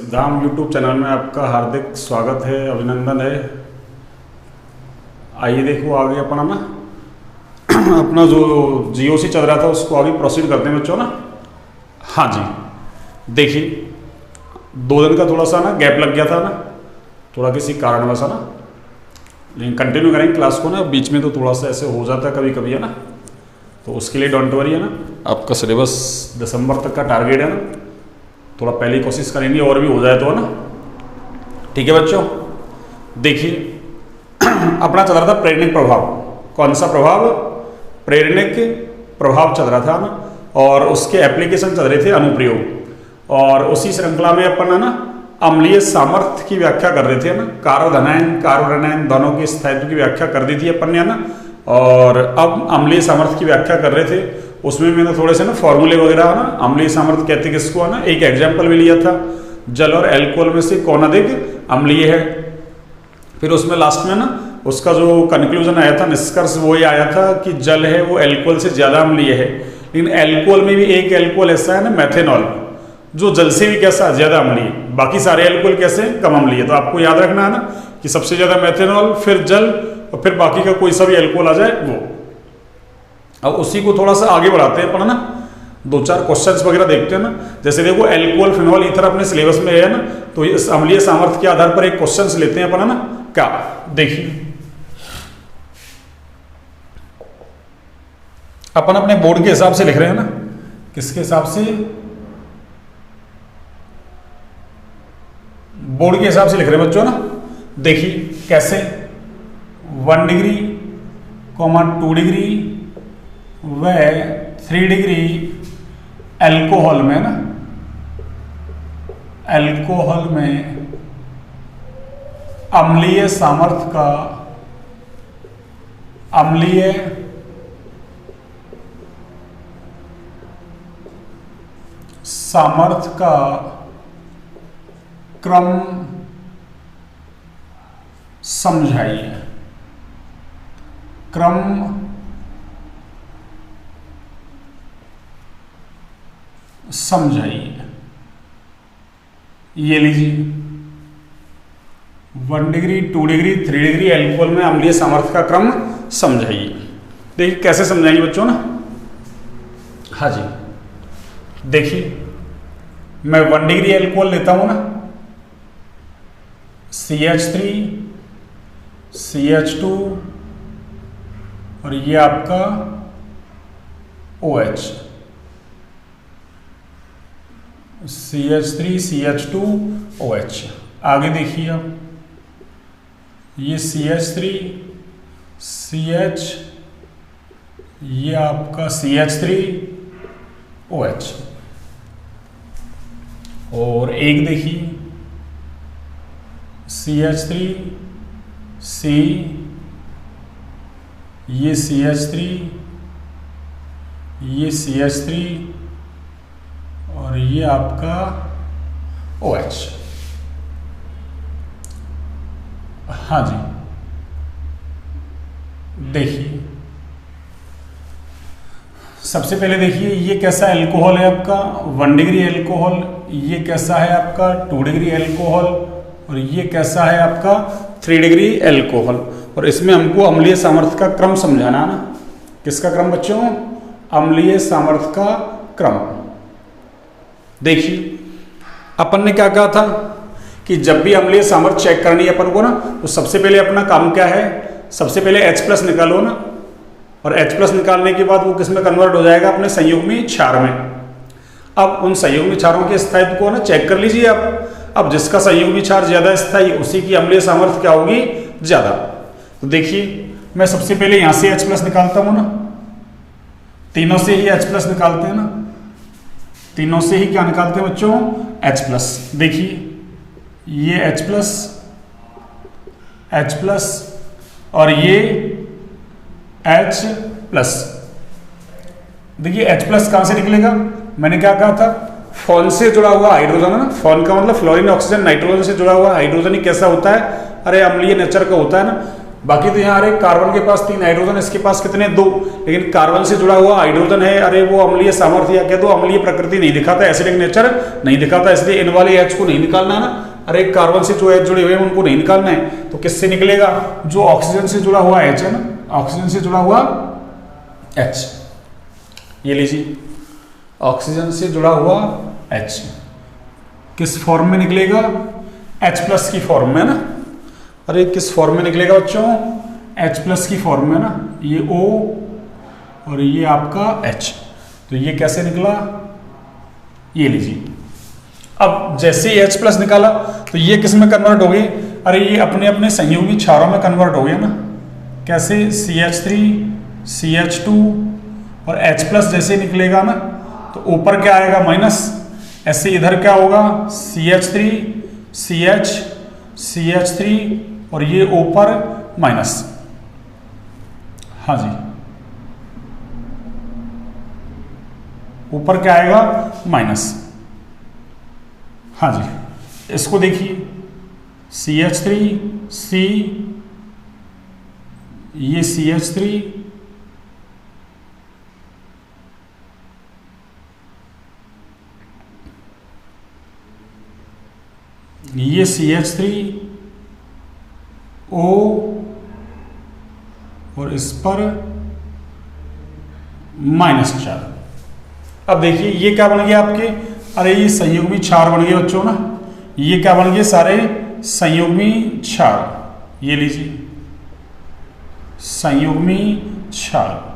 सिद्धांत YouTube channel में आपका हार्दिक स्वागत है, अभिनंदन है। आइए देखो आगे अपना ना अपना जो जीओसी चल रहा था उसको आगे प्रोसीड करते हैं बच्चों ना। हाँ जी, देखिए 2 दिन का थोड़ा सा ना गैप लग गया था ना, थोड़ा किसी कारणवश है ना, लेकिन कंटिन्यू करेंगे क्लास को ना। बीच में तो थोड़ा सा ऐसे हो जाता है कभी कभी है ना, तो उसके लिए डोंट वरी है ना। आपका सिलेबस दिसंबर तक का टारगेट है ना, थोड़ा पहले कोशिश करेंगे और भी हो जाए तो है ना। ठीक है बच्चों, देखिए अपना चल रहा था प्रेरणिक प्रभाव। कौन सा प्रभाव? प्रेरणिक प्रभाव चल रहा था ना, और उसके एप्लीकेशन चल रहे थे अनुप्रयोग। और उसी श्रृंखला में अपन है ना अम्लीय सामर्थ्य की व्याख्या कर रहे थे ना, कार्बोधनायन कार्बोरेनायन दोनों के स्थायित्व की व्याख्या कर दी थी अपन ने है ना। और अब अम्लीय सामर्थ्य की व्याख्या कर रहे थे, उसमें मैंने थोड़े से ना फॉर्मूले वगैरह है ना, अम्लीय सामर्थ्य कहते किसको है ना, एक एग्जाम्पल भी लिया था, जल और एल्कोहल में से कौन अधिक अम्लीय है। फिर उसमें लास्ट में ना उसका जो कंक्लूजन आया था, निष्कर्ष वो ये आया था कि जल है वो एल्कोहल से ज़्यादा अम्लीय है। लेकिन एल्कोहल में भी एक एल्कोहल ऐसा है ना मेथेनॉल, जो जल से भी कैसा ज़्यादा अम्लीय, बाकी सारे एल्कोहल कैसे कम अम्लीय। तो आपको याद रखना है ना कि सबसे ज़्यादा मेथेनॉल, फिर जल, और फिर बाकी का कोई सा भी एल्कोहल आ जाए वो। अब उसी को थोड़ा सा आगे बढ़ाते हैं अपन ना, 2-4 क्वेश्चंस वगैरह देखते हैं ना। जैसे देखो एल्कोहल फिनॉल ईथर अपने सिलेबस में है ना, तो इस अम्लीय सामर्थ्य के आधार पर एक क्वेश्चंस लेते हैं अपन है ना। क्या देखिए, अपन अपने बोर्ड के हिसाब से लिख रहे हैं ना, किसके हिसाब से? बोर्ड के हिसाब से लिख रहे हैं बच्चों ना। देखिए कैसे, 1 डिग्री, 2 डिग्री व 3 डिग्री अल्कोहल में ना, अल्कोहल में अम्लीय सामर्थ्य का, अम्लीय सामर्थ्य का क्रम समझाइए। क्रम समझाइए। ये लीजिए 1 डिग्री, 2 डिग्री, 3 डिग्री एल्कोहल में अम्लीय सामर्थ्य का क्रम समझाइए। देखिए कैसे समझाइए बच्चों ना। हाँ जी, देखिए मैं 1 डिग्री एल्कोहल लेता हूं ना, CH3 CH2 और ये आपका OH, CH3 CH2 OH। आगे देखिए आप, ये CH3 CH, ये आपका CH3 OH। और एक देखिए CH3 C, ये CH3, ये CH3 और ये आपका OH। हाँ जी, देखिए सबसे पहले देखिए ये कैसा अल्कोहल है आपका 1 डिग्री अल्कोहल, ये कैसा है आपका 2 डिग्री अल्कोहल, और ये कैसा है आपका 3 डिग्री अल्कोहल। और इसमें हमको अम्लीय सामर्थ्य का क्रम समझाना है ना। किसका क्रम बच्चों? अम्लीय सामर्थ्य का क्रम। देखिए अपन ने क्या कहा था कि जब भी अम्लीय सामर्थ्य चेक करनी है अपन को ना, तो सबसे पहले अपना काम क्या है, सबसे पहले H+ निकालो ना, और H+ निकालने के बाद वो किस में कन्वर्ट हो जाएगा, अपने संयुग्मी क्षार में। अब उन संयुग्मी क्षारों के स्थायित्व को ना चेक कर लीजिए आप। अब जिसका संयुग्मी क्षार ज्यादा स्थायी, उसी की अम्लीय सामर्थ्य क्या होगी, ज्यादा। तो देखिए मैं सबसे पहले यहां से H+ निकालता हूं ना, तीनों से ही H+ निकालते हैं ना, तीनों से ही क्या निकालते हैं बच्चों, H+। देखिए ये H+, H+ और ये H+। देखिए H+ कहां से निकलेगा, मैंने क्या कहा था, फोन से जुड़ा हुआ हाइड्रोजन है ना। फोन का मतलब फ्लोरीन ऑक्सीजन नाइट्रोजन से जुड़ा हुआ हाइड्रोजन ही कैसा होता है, अरे अम्लीय नेचर का होता है ना। बाकी तो यहाँ अरे कार्बन के पास 3 हाइड्रोजन, इसके पास कितने 2, लेकिन कार्बन से जुड़ा हुआ हाइड्रोजन है, अरे वो अम्लीय सामर्थ्य या क्या तो अम्लीय प्रकृति नहीं दिखाता, एसिडिक नेचर नहीं दिखाता, इसलिए इन वाले H को नहीं निकालना है ना। अरे कार्बन से जो H जुड़े हुए हैं उनको नहीं निकालना है, तो किससे निकलेगा, जो ऑक्सीजन से जुड़ा हुआ H है ना, ऑक्सीजन से जुड़ा हुआ H, ये लीजिए ऑक्सीजन से जुड़ा हुआ H किस फॉर्म में निकलेगा, H+ की फॉर्म में ना। अरे किस फॉर्म में निकलेगा बच्चों, H+ की फॉर्म में ना, ये O और ये आपका H, तो ये कैसे निकला, ये लीजिए। अब जैसे ही H+ निकाला तो ये किस में कन्वर्ट हो गई, अरे ये अपने अपने संयुग्मी क्षारों में कन्वर्ट हो गया ना, कैसे, CH3 CH2 और H+ जैसे निकलेगा ना तो ऊपर क्या आएगा माइनस, ऐसे इधर क्या होगा CH3 CH CH3 और ये ऊपर माइनस, हाँ जी ऊपर क्या आएगा माइनस, हाँ जी। इसको देखिए CH3 C, ये CH3 ये CH3 O और इस पर -4। अब देखिए ये क्या बन गया आपके, अरे ये संयुग्मी क्षार बन गए बच्चों ना, ये क्या बन गए सारे संयुग्मी क्षार, ये लीजिए संयुग्मी क्षार।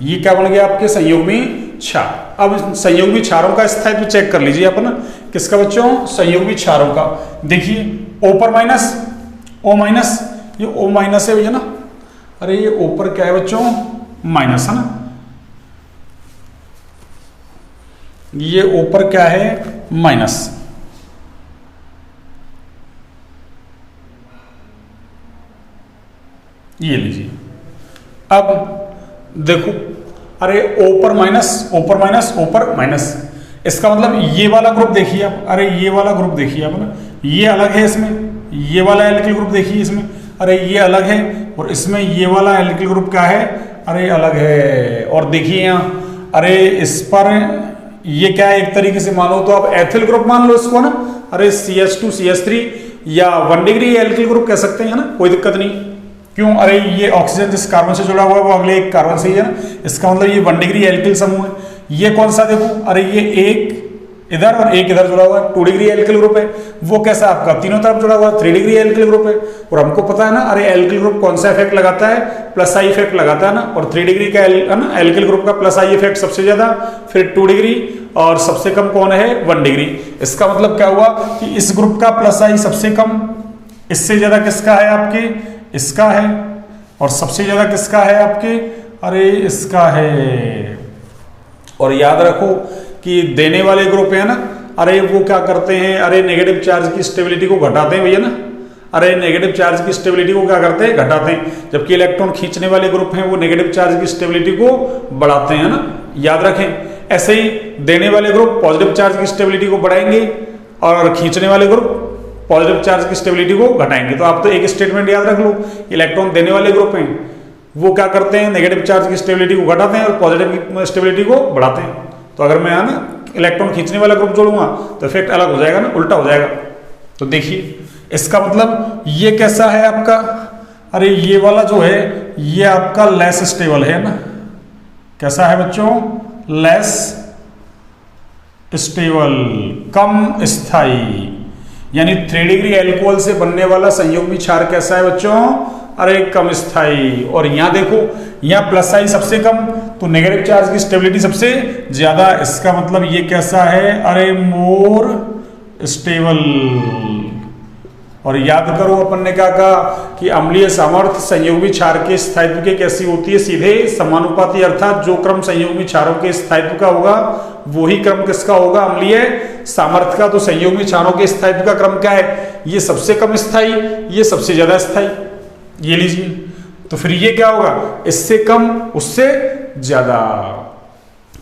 ये क्या बन गया आपके संयुग्मी क्षार। अब संयुग्मी क्षारों का स्थायित्व चेक कर लीजिए अपन, किसका बच्चों, संयुग्मी क्षारों का। देखिए O पर माइनस, O माइनस, ये O माइनस है भैया ना, अरे ये O पर क्या है बच्चों, माइनस है ना, ये O पर क्या है माइनस, ये लीजिए। अब देखो अरे O पर माइनस, O पर माइनस, O पर माइनस, इसका मतलब ये वाला ग्रुप देखिए आप, अरे ये वाला ग्रुप देखिए आप ना, ये अलग है इसमें, ये वाला एल्किल ग्रुप देखिए इसमें, अरे ये अलग है, और इसमें ये वाला एल्किल ग्रुप क्या है, अरे अलग है। और देखिए यहाँ अरे इस पर ये क्या है, एक तरीके से मानो तो आप एथिल ग्रुप मान लो इसको ना, अरे CH2 CH3 या 1 डिग्री एल्किल ग्रुप कह सकते हैं ना, कोई दिक्कत नहीं। क्यों, अरे ये ऑक्सीजन जिस कार्बन से जुड़ा हुआ है वो अगले एक कार्बन से ही है ना, इसका मतलब ये 1 डिग्री एल्किल समूह है। ये कौन सा देखो, अरे ये एक इधर और एक इधर जुड़ा हुआ है, 2 डिग्री एल्किल ग्रुप है। वो कैसा आपका तीनों तरफ जुड़ा हुआ है, 3 डिग्री एल्किल ग्रुप है। और हमको पता है ना, अरे एल्किल ग्रुप कौन सा इफेक्ट लगाता है, प्लस आई इफेक्ट लगाता है ना, और 3 डिग्री का है ना एल्किल ग्रुप का प्लस आई इफेक्ट सबसे ज्यादा, फिर 2 डिग्री और सबसे कम कौन है 1 डिग्री। इसका मतलब क्या हुआ कि इस ग्रुप का प्लस आई सबसे कम, इससे ज्यादा किसका है आपके, इसका है, और सबसे ज्यादा किसका है आपके, अरे इसका है। और याद रखो कि देने वाले ग्रुप है ना, अरे वो क्या करते हैं, अरे नेगेटिव चार्ज की स्टेबिलिटी को घटाते हैं भैया ना, अरे नेगेटिव चार्ज की स्टेबिलिटी को क्या करते हैं, घटाते हैं। जबकि इलेक्ट्रॉन खींचने वाले ग्रुप हैं वो नेगेटिव चार्ज की स्टेबिलिटी को बढ़ाते हैं ना, याद रखें। ऐसे ही देने वाले ग्रुप पॉजिटिव चार्ज की स्टेबिलिटी को बढ़ाएंगे और खींचने वाले ग्रुप पॉजिटिव चार्ज की स्टेबिलिटी को घटाएंगे। तो आप तो एक स्टेटमेंट याद रख लो, इलेक्ट्रॉन देने वाले ग्रुप हैं वो क्या करते हैं, नेगेटिव चार्ज की स्टेबिलिटी को घटाते हैं और पॉजिटिव स्टेबिलिटी को बढ़ाते हैं। तो अगर मैं है ना इलेक्ट्रॉन खींचने वाला ग्रुप जोड़ूंगा तो इफेक्ट अलग हो जाएगा ना, उल्टा हो जाएगा। तो देखिए इसका मतलब ये कैसा है आपका, अरे ये वाला जो है ये आपका लेस स्टेबल है ना, कैसा है बच्चों, लेस स्टेबल, कम स्थायी। यानी 3 डिग्री एल्कोहल से बनने वाला संयुग्मी क्षार कैसा है बच्चों, अरे कम स्थायी। और यहां देखो यहां प्लस आई सबसे कम, तो नेगेटिव चार्ज की स्टेबिलिटी सबसे ज्यादा। इसका मतलब ये कैसा है, अरे मोर स्टेबल। और याद करो अपन ने क्या कहा कि अम्लीय सामर्थ्य संयुग्मी क्षार के स्थायित्व के कैसी होती है, सीधे समानुपाती। अर्थात जो क्रम संयुग्मी क्षारों के स्थायित्व का होगा वही क्रम किसका होगा, अम्लीय सामर्थ्य का। तो संयुग्मी क्षारों के स्थायित्व का क्रम क्या है, ये सबसे कम स्थायी, ये सबसे ज्यादा स्थायी, ये लीजिए। तो फिर ये क्या होगा, इससे कम उससे ज्यादा।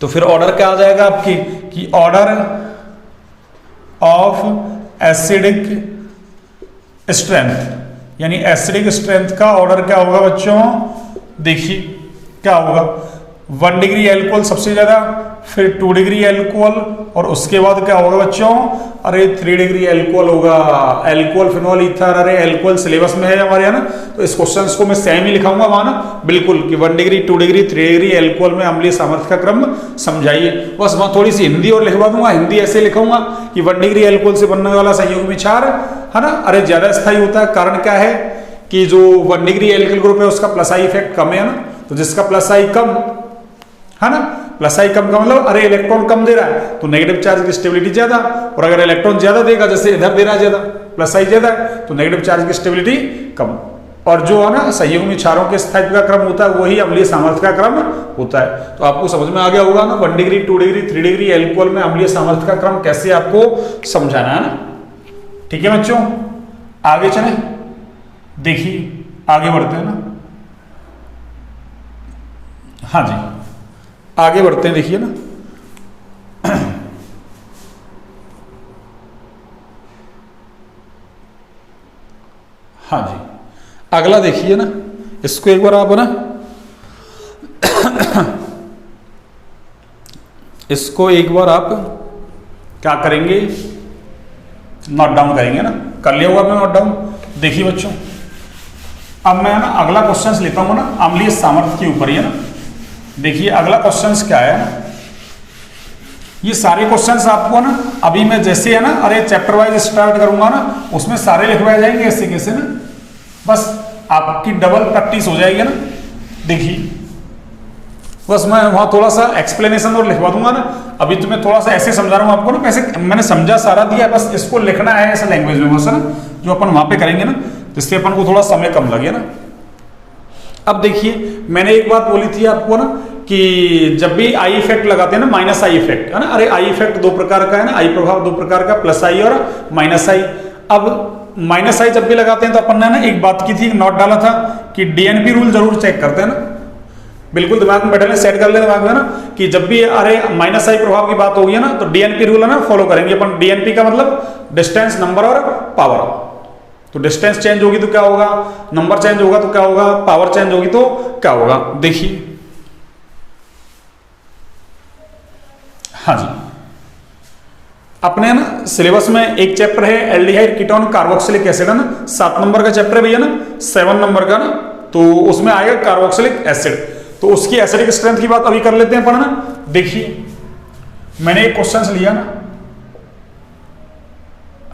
तो फिर ऑर्डर क्या आ जाएगा आपकी कि ऑर्डर ऑफ एसिडिक स्ट्रेंथ, यानी एसिडिक स्ट्रेंथ का ऑर्डर क्या होगा बच्चों, देखिए क्या होगा, 1 डिग्री एल्कोहल सबसे ज्यादा, फिर 2 डिग्री एल्कोहल, और उसके बाद क्या होगा बच्चों, अरे 3 डिग्री एल्कोहल होगा, एल्कोहल फिनॉल ईथर, अरे एल्कोहल सिलेबस में है हमारे यहाँ ना, तो इस क्वेश्चन को मैं सेम ही लिखाऊंगा वहां ना, बिल्कुल कि 1 डिग्री 2 डिग्री 3 डिग्री एल्कोहल में अम्लीय सामर्थ्य का क्रम समझाइए। बस वहां थोड़ी सी हिंदी और लिखवा दूंगा, हिंदी ऐसे लिखूंगा कि 1 डिग्री एल्कोहल से बनने वाला संयुग्मी क्षार है ना, अरे ज्यादा स्थायी होता है, कारण क्या है कि जो 1 डिग्री एल्किल ग्रुप है उसका प्लस आई इफेक्ट कम है ना, तो जिसका प्लस आई कम है ना, प्लस आई कम का मतलब अरे इलेक्ट्रॉन कम दे रहा है तो नेगेटिव चार्ज की स्टेबिलिटी ज्यादा, और अगर इलेक्ट्रॉन ज्यादा देगा जैसे इधर दे रहा है ज्यादा, प्लस आई ज्यादा है तो नेगेटिव चार्ज की स्टेबिलिटी कम, और जो है ना संयुग्मी क्षारों के स्थायित्व का क्रम होता है वही अम्लीय सामर्थ्य का क्रम होता है। तो आपको समझ में आ गया होगा ना 1 डिग्री 2 डिग्री 3 डिग्री एल्कोहल में अम्लीय सामर्थ्य का क्रम कैसे आपको समझाना है ना। ठीक है बच्चों, आगे चले, देखिए आगे बढ़ते हैं ना, हाँ जी आगे बढ़ते हैं, देखिए ना हाँ जी अगला देखिए ना, इसको एक बार आप ना इसको एक बार आप क्या करेंगे, नोट डाउन करेंगे ना, कर लिया होगा आपने नोट डाउन। देखिए बच्चों अब मैं ना अगला क्वेश्चन लेता हूँ ना अम्लीय सामर्थ्य के ऊपर ही है ना। देखिए अगला क्वेश्चन क्या है, ये सारे क्वेश्चंस आपको ना अभी मैं जैसे है ना अरे चैप्टर वाइज स्टार्ट करूंगा ना उसमें सारे लिखवाए जाएंगे ऐसे कैसे ना, बस आपकी डबल प्रैक्टिस हो जाएगी ना। देखिए बस मैं वहां थोड़ा सा एक्सप्लेनेशन और लिखवा दूंगा ना, अभी तो मैं थोड़ा सा ऐसे समझा रहा हूं आपको ना, वैसे मैंने समझा सारा दिया, बस इसको लिखना है ऐसे लैंग्वेज में बस ना, जो अपन वहां पे करेंगे ना, जिससे अपन को थोड़ा समय कम लगे ना। अब देखिए मैंने एक बात बोली थी आपको ना कि जब भी आई इफेक्ट लगाते हैं ना, माइनस आई इफेक्ट है ना, अरे आई इफेक्ट 2 प्रकार का है ना, आई प्रभाव 2 प्रकार का, प्लस आई और माइनस आई। अब माइनस आई जब भी लगाते हैं तो अपन ने ना एक बात की थी, नोट डाला था कि डीएनपी रूल जरूर चेक करते हैं ना, बिल्कुल दिमाग में बैठे लें, सेट कर ले दिमाग में ना कि जब भी अरे माइनस आई प्रभाव की बात होगी ना तो डीएनपी रूल है ना फॉलो करेंगे अपन। डीएनपी का मतलब डिस्टेंस, नंबर और पावर, तो डिस्टेंस चेंज होगी तो क्या होगा, नंबर चेंज होगा तो क्या होगा, पावर चेंज होगी तो क्या होगा। देखिए हाँ जी अपने ना सिलेबस में एक चैप्टर है एल्डिहाइड कीटोन कार्बोक्सिलिक एसिड है ना, 7 नंबर का चैप्टर है भैया ना, 7 नंबर का ना, तो उसमें आएगा कार्बोक्सिलिक एसिड, तो उसकी एसिडिक स्ट्रेंथ की बात अभी कर लेते हैं पढ़ना। देखिए मैंने एक क्वेश्चन लिया ना,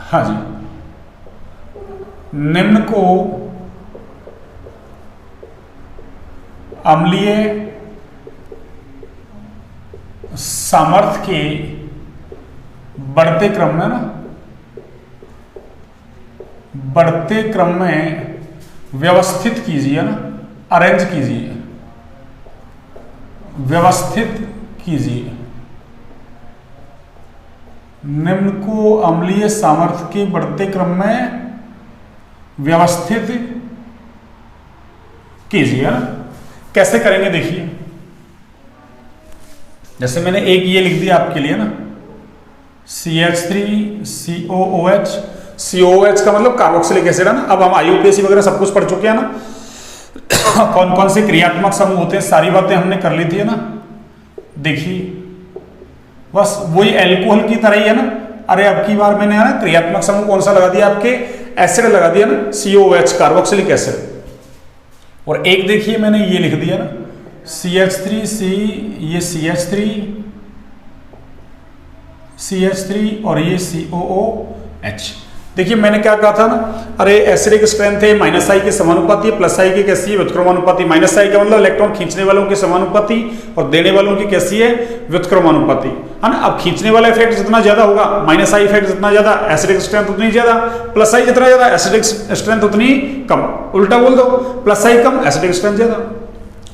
हाँ जी, निम्न को अम्लीय सामर्थ्य के बढ़ते क्रम में ना, बढ़ते क्रम में व्यवस्थित कीजिए ना, अरेंज कीजिए, व्यवस्थित कीजिए। निम्न को अम्लीय सामर्थ्य के बढ़ते क्रम में व्यवस्थित कीजिए ना। कैसे करेंगे देखिए, जैसे मैंने एक ये लिख दिया आपके लिए ना, CH3COOH, COOH का मतलब कार्बोक्सिलिक एसिड है ना। अब हम IUPAC वगैरह सब कुछ पढ़ चुके हैं ना, कौन कौन से क्रियात्मक समूह होते हैं सारी बातें हमने कर ली थी है ना। देखिए बस वही एल्कोहल की तरह ही है ना, अरे अब की बार मैंने है ना क्रियात्मक समूह कौन सा लगा दिया, आपके एसिड लगा दिया ना, COOH कार्बोक्सिलिक एसिड। और एक देखिए मैंने ये लिख दिया ना CH3C, ये CH3 और ये COOH। देखिए मैंने क्या कहा था ना, अरे एसिडिक स्ट्रेंथ है माइनस आई के समानुपाती, प्लस आई की कैसी है व्युत्क्रमानुपाती। माइनस आई का मतलब इलेक्ट्रॉन खींचने वालों के समानुपाती और देने वालों की कैसी है व्युत्क्रमानुपाती है ना। अब खींचने वाला इफेक्ट जितना ज्यादा होगा, माइनस आई इफेक्ट जितना ज्यादा, एसिडिक स्ट्रेंथ उतनी ज्यादा, प्लस आई जितना ज्यादा एसिडिक स्ट्रेंथ उतनी कम। उल्टा बोल दो, प्लस आई कम एसिडिक स्ट्रेंथ ज्यादा,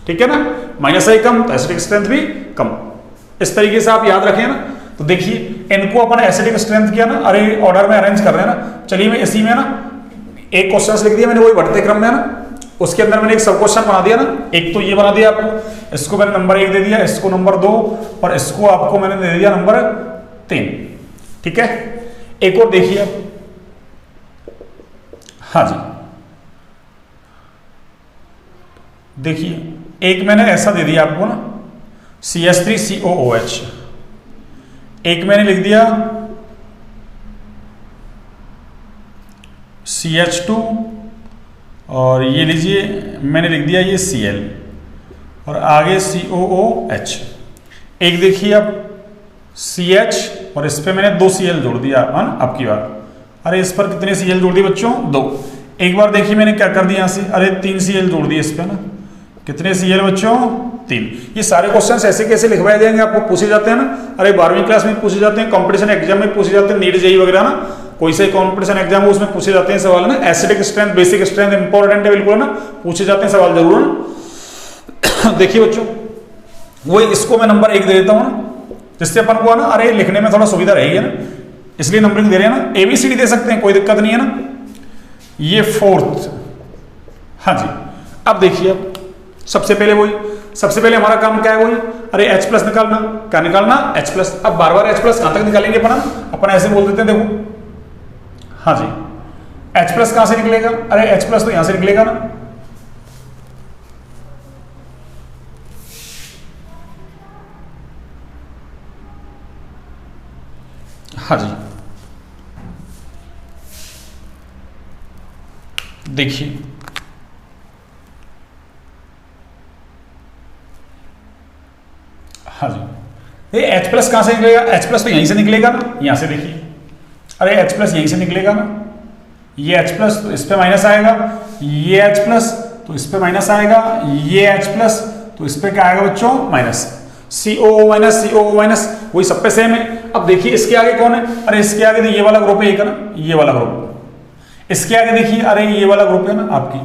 ठीक है ना, माइनस आई कम तो एसिडिक स्ट्रेंथ भी कम। इस तरीके से आप याद रखें ना। तो देखिए इनको अपन एसिडिक स्ट्रेंथ किया ना, अरे ऑर्डर में अरेंज कर रहे हैं ना। चलिए मैं इसी में ना एक क्वेश्चन लिख दिया मैंने, वही बढ़ते क्रम में ना, उसके अंदर मैंने एक सब क्वेश्चन बना दिया ना। एक तो ये बना दिया आपको, इसको मैंने नंबर 1 दे दिया, इसको नंबर 2 और इसको आपको मैंने दे दिया नंबर 3, ठीक है। एक और देखिए आप, हाँ जी देखिए, एक मैंने ऐसा दे दिया आपको ना CH3COOH, एक मैंने लिख दिया CH2 और ये लीजिए मैंने लिख दिया ये Cl और आगे COOH। एक देखिए अब CH और इस पे मैंने 2 Cl जोड़ दिया अब की बार। अरे इस पर कितने Cl जोड़ दिए बच्चों? 2। एक बार देखिए मैंने क्या कर दिया यहाँ से, अरे 3 Cl जोड़ दिए इस पे ना। कितने Cl बच्चों? 3। ये सारे क्वेश्चंस ऐसे कैसे लिखवाए जाएंगे आपको पूछे जाते हैं ना, अरे 12वीं क्लास में पूछे जाते हैं, कंपटीशन एग्जाम में पूछे जाते हैं, नीट जेई वगैरह ना, कोई से कंपटीशन एग्जाम हो उसमें पूछे जाते हैं सवाल ना। Acidic strength, basic strength important है बिल्कुल ना, पूछे जाते हैं सवाल जरूर ना। देखिए बच्चों, वही इसको मैं नंबर 1 दे देता हूँ ना, जिससे अपन को ना अरे लिखने में थोड़ा सुविधा रहेगी ना, इसलिए नंबरिंग दे रहे हैं ना। ABCD दे सकते हैं, कोई दिक्कत नहीं है ना। ये 4th, हाँ जी। अब देखिए, अब सबसे पहले हमारा काम क्या है? वही अरे H प्लस निकालना। क्या निकालना? H plus. अब बार बार H प्लस कहां तक निकालेंगे अपन ऐसे बोल देते हैं, देखो हाँ जी, H प्लस कहां से निकलेगा? अरे H प्लस तो यहां से निकलेगा ना। हाँ जी देखिए, हाँ जी, ये H प्लस कहां से निकलेगा? H प्लस तो यहीं से निकलेगा ना, यहां से देखिए, अरे H प्लस यहीं से निकलेगा ना। ये H प्लस तो इस पे माइनस आएगा, ये H प्लस तो इस पे माइनस आएगा, ये H प्लस तो इस पे क्या आएगा बच्चों? माइनस। COO माइनस, वही सब पे सेम है। अब देखिए इसके आगे कौन है? अरे इसके आगे तो ये वाला ग्रुप है, एक है ना, ये वाला ग्रुप। इसके आगे देखिए, अरे ये वाला ग्रुप है ना आपकी,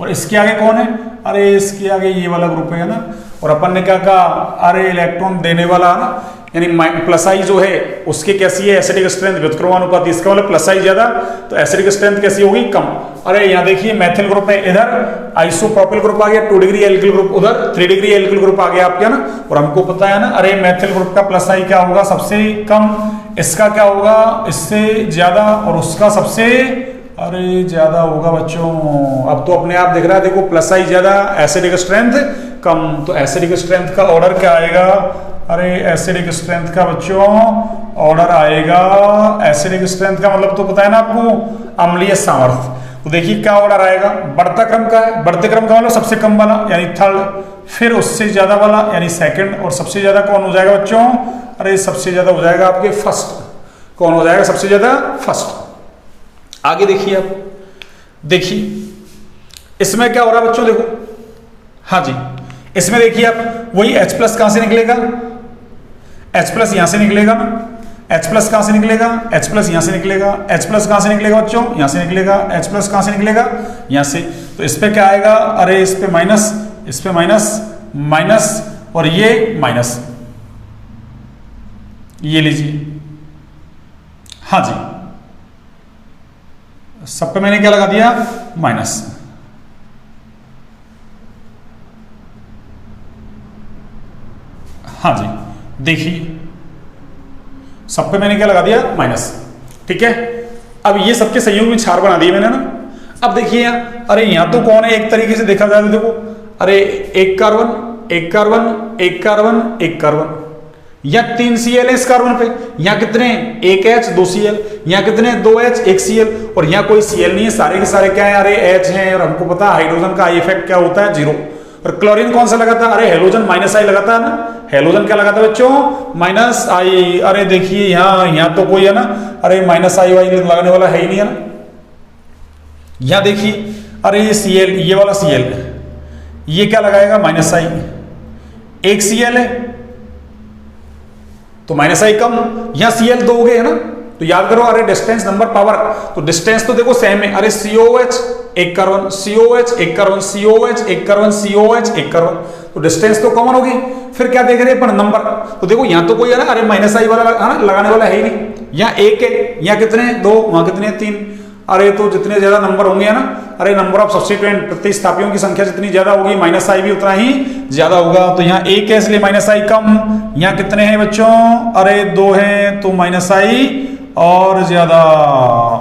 और इसके आगे कौन है? अरे इसके आगे ये वाला ग्रुप है ना। और अपन ने क्या कहा? अरे इलेक्ट्रॉन देने वाला है ना, यानी प्लस आई जो है उसकी कैसी है? एसिडिक स्ट्रेंथ व्युत्क्रमानुपाती। इसका मतलब प्लस आई ज्यादा तो एसिडिक स्ट्रेंथ कैसी होगी? कम। अरे यहाँ देखिए मैथिल ग्रुप है, इधर आइसोप्रोपिल ग्रुप आ गया, 2 डिग्री एल्किल ग्रुप, उधर 3 डिग्री एल्किल ग्रुप आ गया आपके ना। और हमको पता है ना, अरे मैथिल ग्रुप का प्लस आई क्या होगा? सबसे कम। इसका क्या होगा? इससे ज्यादा। और उसका सबसे अरे ज्यादा होगा बच्चों। अब तो अपने आप दिख रहा है, देखो प्लस आई ज्यादा, एसिडिक स्ट्रेंथ कम। तो एसिडिक स्ट्रेंथ का ऑर्डर क्या आएगा? अरे एसिडिक स्ट्रेंथ का बच्चों ऑर्डर आएगा, एसिडिक स्ट्रेंथ का मतलब तो पता है ना आपको, अम्लीय सामर्थ्य। तो देखिए क्या ऑर्डर आएगा? बढ़ता क्रम का है, बढ़ते क्रम का मतलब सबसे कम वाला यानी 3rd, फिर उससे ज्यादा वाला यानी 2nd, और सबसे ज्यादा कौन हो जाएगा बच्चों? अरे सबसे ज्यादा हो जाएगा आपके 1st। कौन हो जाएगा सबसे ज्यादा? 1st। आगे देखिए, आप देखिए इसमें क्या हो रहा है बच्चों, देखो हाँ जी, इसमें देखिए आप वही H प्लस कहां से निकलेगा? H प्लस यहां से निकलेगा ना। H प्लस कहां से निकलेगा? H प्लस यहां से निकलेगा। H प्लस कहां से निकलेगा बच्चों? यहां से निकलेगा। H प्लस कहां से निकलेगा? यहां से। तो इस पे क्या आएगा? अरे इस पे माइनस, इस पे माइनस, माइनस और ये माइनस, ये लीजिए हाँ जी, सब पे मैंने क्या लगा दिया? माइनस। हाँ जी देखिए, सब पे मैंने क्या लगा दिया? माइनस। ठीक है, अब ये सबके संयोग में क्षार बना दिए मैंने ना। अब देखिए यहाँ, अरे यहाँ तो कौन है? एक तरीके से देखा जाए तो देखो, अरे एक कार्बन, एक कार्बन, एक कार्बन, एक कार्बन, या 3 Cl है इस कार्बन पे। यहाँ कितने? 1 H 2 Cl। यहाँ कितने? 2 H 1 Cl। और यहाँ कोई Cl नहीं है, सारे के सारे क्या है? अरे H हैं। और हमको पता है हाइड्रोजन का आई इफेक्ट क्या होता है? 0। और क्लोरीन कौन सा लगाता है? अरे हेलोजन माइनस आई लगाता है ना। हेलोजन क्या लगाता है बच्चों? माइनस आई। अरे देखिए यहाँ तो कोई है ना, अरे माइनस आई वाई लगाने वाला है ही नहीं है ना। यहाँ देखिए, अरे ये Cl, ये वाला Cl, ये क्या लगाएगा? माइनस आई। 1 Cl है तो माइनस आई कम। यहां Cl 2 हो गए है ना, तो याद करो, अरे डिस्टेंस नंबर पावर, तो डिस्टेंस तो देखो सेम है। अरे COH एक कार्बन, COH एक कार्बन, COH एक कार्बन, COH एक कार्बन, तो डिस्टेंस तो कॉमन होगी। फिर क्या देख रहे हैं अपन? नंबर। तो देखो यहाँ तो कोई है ना, अरे माइनस आई वाला लगाने वाला है ही नहीं। यहाँ 1 है, यहाँ कितने? 2, वहां कितने? 3। अरे तो जितने ज्यादा नंबर होंगे ना, अरे नंबर ऑफ सब्स्टिट्यूएंट प्रतिस्थापियों की संख्या जितनी ज्यादा होगी, माइनस आई भी उतना ही ज्यादा होगा। तो यहाँ 1 है इसलिए माइनस आई कम। यहाँ कितने हैं बच्चों? अरे 2 हैं तो माइनस आई और ज्यादा।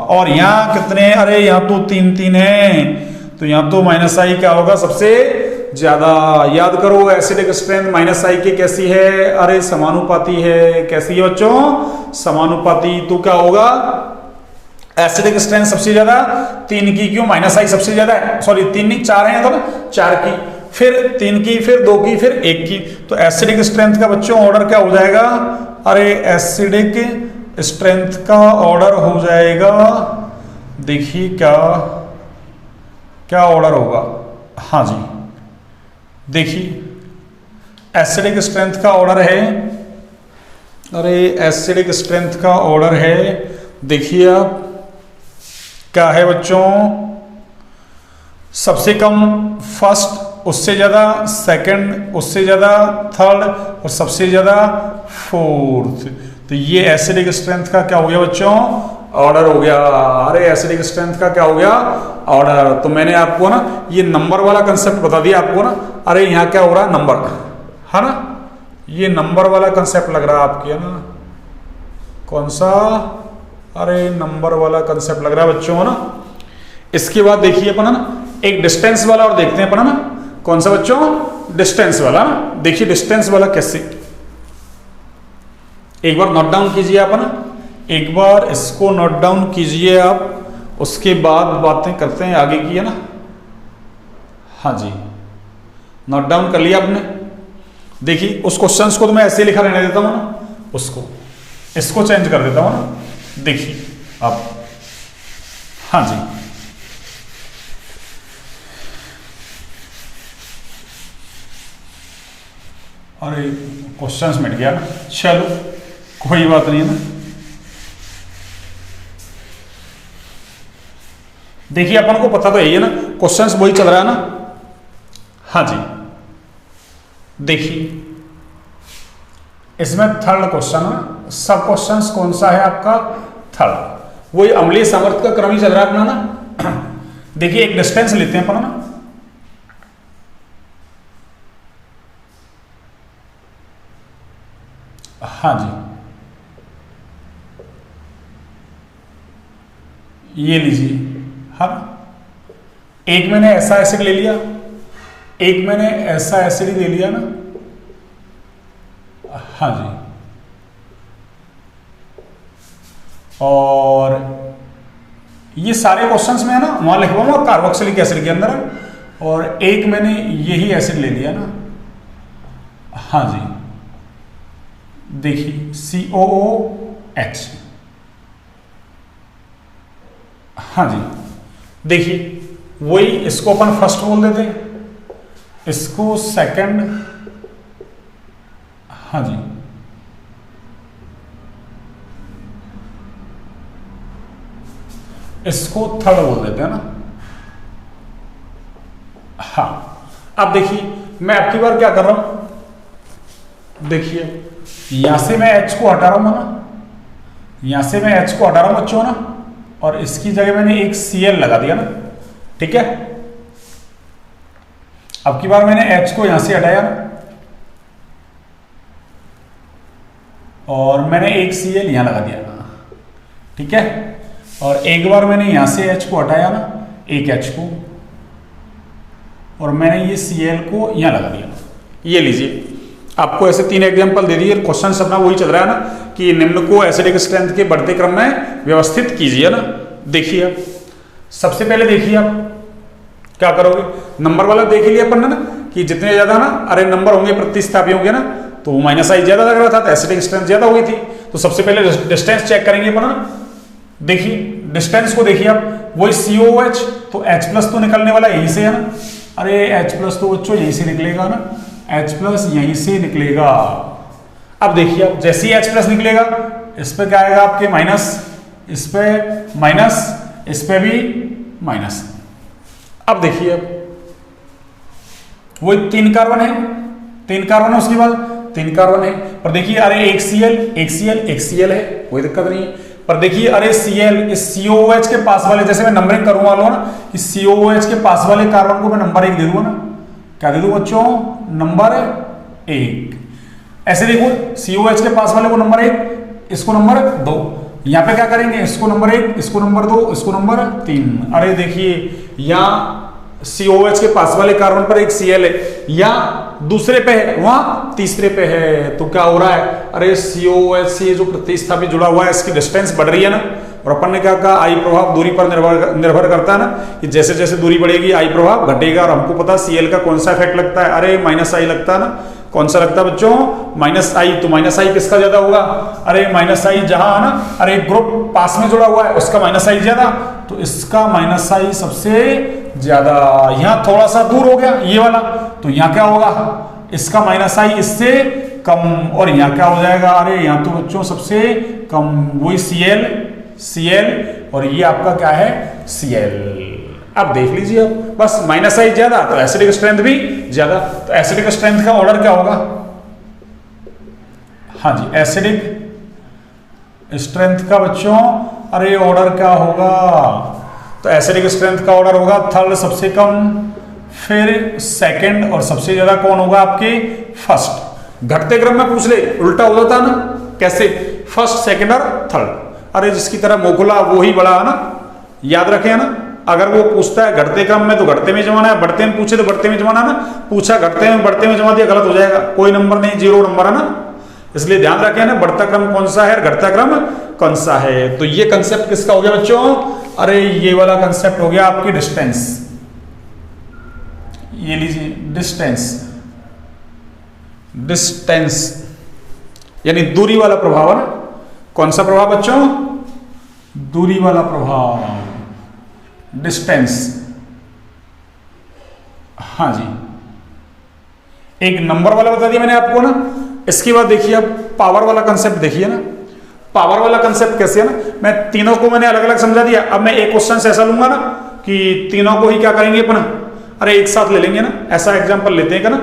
और यहाँ कितने, अरे यहाँ तो 3 3 है, तो यहाँ तो माइनस आई क्या होगा सबसे ज्यादा। याद करो एसिडिक स्ट्रेंथ माइनस आई की कैसी है, अरे समानुपाती है। कैसी है बच्चों, समानुपाती। तो क्या होगा, एसिडिक स्ट्रेंथ सबसे ज्यादा 3 की, क्यों, माइनस आई सबसे ज्यादा है, सॉरी 3 नहीं 4 है तो ना, 4 की, फिर 3 की, फिर 2 की, फिर 1 की। तो एसिडिक स्ट्रेंथ का बच्चों ऑर्डर क्या हो जाएगा, अरे एसिडिक स्ट्रेंथ का ऑर्डर हो जाएगा, देखिए क्या क्या ऑर्डर होगा। हाँ जी, देखिए एसिडिक स्ट्रेंथ का ऑर्डर है, अरे एसिडिक स्ट्रेंथ का ऑर्डर है, देखिए आप क्या है बच्चों, सबसे कम फर्स्ट, उससे ज्यादा सेकंड, उससे ज्यादा थर्ड, और सबसे ज्यादा फोर्थ। तो ये एसिडिक स्ट्रेंथ का क्या हो गया बच्चों, ऑर्डर हो गया। अरे एसिडिक स्ट्रेंथ का क्या हो गया, ऑर्डर। तो मैंने आपको ना ये नंबर वाला कंसेप्ट बता दिया आपको ना, अरे यहाँ क्या हो रहा है, नंबर है ना, ये नंबर वाला कंसेप्ट लग रहा है आपके, है ना, कौन सा, अरे नंबर वाला कंसेप्ट लग रहा है बच्चों, है ना। इसके बाद देखिए अपन, है ना, एक डिस्टेंस वाला और देखते हैं अपन, है ना, कौन सा बच्चों, डिस्टेंस वाला। देखिए डिस्टेंस वाला कैसे, एक बार नोट डाउन कीजिए आप, है ना, एक बार इसको नोट डाउन कीजिए आप, उसके बाद बातें करते हैं आगे की, है ना। हाँ जी, नोट डाउन कर लिया आपने। देखिए उस क्वेश्चंस को तो मैं ऐसे लिखा रहने देता हूं ना, उसको इसको चेंज कर देता हूं ना, देखिए आप। हाँ जी, अरे क्वेश्चंस मिट गया ना, चलो कोई बात नहीं है ना। देखिए अपन को पता तो यही है ना, क्वेश्चंस वही चल रहा है ना। हाँ जी, देखिए इसमें थर्ड क्वेश्चन है, सब क्वेश्चंस कौन सा है आपका, थर्ड। वही अम्लीय सामर्थ्य का क्रम ही चल रहा है अपना ना। देखिए एक डिस्टेंस लेते हैं अपन ना, हाँ जी, ये लीजिए। हाँ, एक मैंने ऐसा एसिड ले लिया, एक मैंने ऐसा एसिड ले लिया ना। हाँ जी, और ये सारे क्वेश्चंस में है ना, वहां लिखवाऊंगा कार्बोक्सिलिक एसिड के अंदर है, और एक मैंने यही एसिड ले लिया ना। हाँ जी, देखिए COOH। हाँ जी, देखिए वही, इसको अपन फर्स्ट बोल देते हैं, इसको सेकंड। हाँ जी, इसको थर्ड बोल देते हैं ना। हाँ, अब देखिए मैं आपकी बार क्या कर रहा हूं, देखिए यहां से मैं H को हटा रहा हूं ना, यहां से मैं H को हटा रहा हूं बच्चों ना, और इसकी जगह मैंने एक Cl लगा दिया ना, ठीक है। अब की बार मैंने H को यहां से हटाया और मैंने एक Cl यहां लगा दिया ना, ठीक है। और एक बार मैंने यहां से H को हटाया ना, एक H को, और मैंने ये Cl को यहां लगा दिया। ये लीजिए, आपको ऐसे 3 एग्जांपल दे दिए। क्वेश्चन अपना वही चल रहा है ना कि निम्न को एसिडिक स्ट्रेंथ के बढ़ते क्रम में व्यवस्थित कीजिए ना। देखिए आप सबसे पहले देखिए आप क्या करोगे, नंबर वाला देख लिया अपन ने ना कि जितने ज्यादा ना, अरे नंबर होंगे प्रतिस्थापी होंगे ना, तो माइनस आई ज्यादा लग रहा था, तो एसिडिक स्ट्रेंथ ज्यादा हो गई थी। तो सबसे पहले डिस्टेंस चेक करेंगे अपन ना। देखिए डिस्टेंस को देखिए आप, वही COOH, तो H प्लस तो निकलने वाला यहीं से है ना, अरे H प्लस तो बच्चों यहीं से निकलेगा ना, H प्लस यहीं से निकलेगा। अब देखिए आप जैसे ही H प्लस निकलेगा, इस पे क्या आएगा आपके माइनस, इस पे माइनस, इस पे भी माइनस। अब देखिए अब वही 3 कार्बन है, 3 कार्बन है, उसके बाद 3 कार्बन है, पर देखिए अरे एक Cl, एक Cl, एक Cl है, कोई दिक्कत नहीं है। पर देखिए अरे Cl, इस COOH के पास वाले, जैसे मैं नंबरिंग करूंगा लो ना, कि COOH के पास वाले कार्बन को मैं नंबर 1 दे दूंगा ना। क्या दे दूं बच्चों, नंबर 1। ऐसे देखो COOH के पास वाले को नंबर 1, इसको नंबर 2, यहाँ पे क्या करेंगे, इसको नंबर 1, इसको नंबर 2, इसको नंबर 3। अरे देखिए यहाँ COH के पास वाले कार्बन पर एक Cl है, या दूसरे पे है, वहां तीसरे पे है, तो क्या हो रहा है, अरे COH से जो प्रतिस्थापी जुड़ा हुआ है इसकी डिस्टेंस बढ़ रही है ना। और अपन ने क्या कहा, आई प्रभाव दूरी पर निर्भर करता है ना, कि जैसे जैसे दूरी बढ़ेगी आई प्रभाव घटेगा। और हमको पता Cl का कौन सा इफेक्ट लगता है, अरे -I लगता है ना। कौन सा लगता है बच्चों, -I। तो -I किसका ज्यादा होगा, अरे -I जहां ना, अरे ग्रुप पास में जुड़ा हुआ है उसका -I ज्यादा, तो इसका -I सबसे ज्यादा। यहां थोड़ा सा दूर हो गया ये वाला, तो यहां क्या होगा, इसका -I इससे कम। और यहां क्या हो जाएगा, अरे यहां तो बच्चों सबसे कम, वही Cl, और ये आपका क्या है Cl। अब देख लीजिए, अब बस -I ज्यादा तो एसिडिक स्ट्रेंथ भी ज्यादा। तो एसिडिक स्ट्रेंथ का ऑर्डर क्या होगा, हाँ जी, एसिडिक स्ट्रेंथ का बच्चों अरे ऑर्डर क्या होगा, तो एसिडिक स्ट्रेंथ का ऑर्डर होगा थर्ड सबसे कम, फिर सेकंड, और सबसे ज्यादा कौन होगा आपके फर्स्ट। घटते क्रम में पूछ ले उल्टा हो जाता ना, कैसे, फर्स्ट, सेकंड और थर्ड। अरे जिसकी तरह मोकुला वो ही बड़ा है ना, याद रखे ना। अगर वो पूछता है घटते क्रम में तो घटते में जमाना है, बढ़ते में पूछे तो बढ़ते में जमाना ना। पूछा घटते में बढ़ते में जमा दिया, गलत हो जाएगा, कोई नंबर नहीं, 0 नंबर है ना। इसलिए ध्यान रखें ना, बढ़ता क्रम कौन सा है, घटता क्रम कौन सा है। तो ये कंसेप्ट किसका हो गया बच्चों, अरे ये वाला कंसेप्ट हो गया आपकी डिस्टेंस। ये लीजिए डिस्टेंस यानी दूरी वाला प्रभाव है ना। कौन सा प्रभाव बच्चों, दूरी वाला प्रभाव, डिस्टेंस। हाँ जी, एक नंबर वाला बता दिया मैंने आपको ना। इसके बाद देखिए अब पावर वाला कंसेप्ट देखिए ना। पावर वाला कंसेप्ट कैसे है ना, मैं तीनों को मैंने अलग अलग समझा दिया। अब मैं एक क्वेश्चन ऐसा लूंगा ना कि तीनों को ही क्या करेंगे अपन, अरे एक साथ ले लेंगे ना। ऐसा एग्जांपल लेते हैं क्या ना।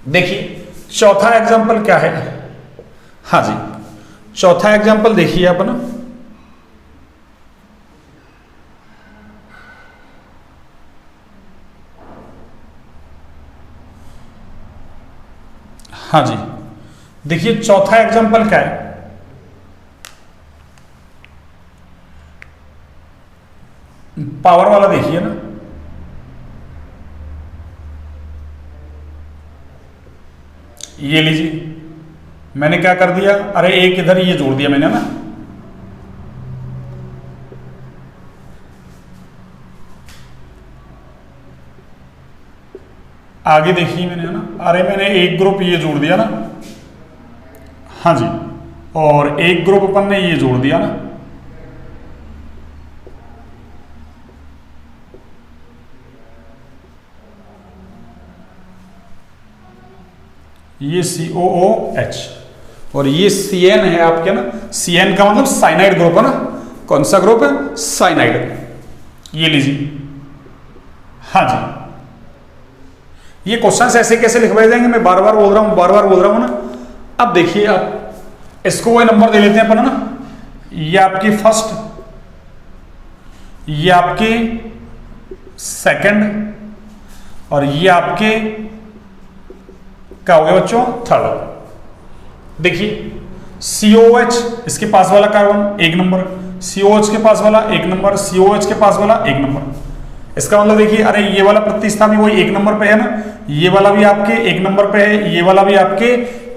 देखिए चौथा एग्जांपल क्या है, हाँ जी चौथा एग्जांपल देखिए अपन। हाँ जी देखिए चौथा एग्जांपल क्या है, पावर वाला देखिए ना। ये लीजिए मैंने क्या कर दिया, अरे एक इधर ये जोड़ दिया मैंने ना। आगे देखिए मैंने ना, अरे मैंने एक ग्रुप ये जोड़ दिया ना, हाँ जी, और एक ग्रुप अपन ने ये जोड़ दिया ना। ये COOH और ये CN है आपके ना। CN का मतलब साइनाइड ग्रुप है ना। कौन सा ग्रुप है, साइनाइड। ये लीजिए, हाँ जी ये क्वेश्चन ऐसे कैसे लिखवाए जाएंगे, मैं बार बार बोल रहा हूं ना। अब देखिए, अब इसको वही नंबर दे लेते हैं अपन ना। ये आपकी फर्स्ट, ये आपके सेकंड, और ये आपके क्या हो गया बच्चों, थर्ड। देखिए COH इसके पास वाला कार्बन 1 नंबर, COH के पास वाला 1 नंबर, COH के पास वाला 1 नंबर। इसका मतलब देखिए, अरे ये वाला प्रतिस्थापी वही 1 नंबर पे है ना, ये वाला भी आपके 1 नंबर पे है, ये वाला भी आपके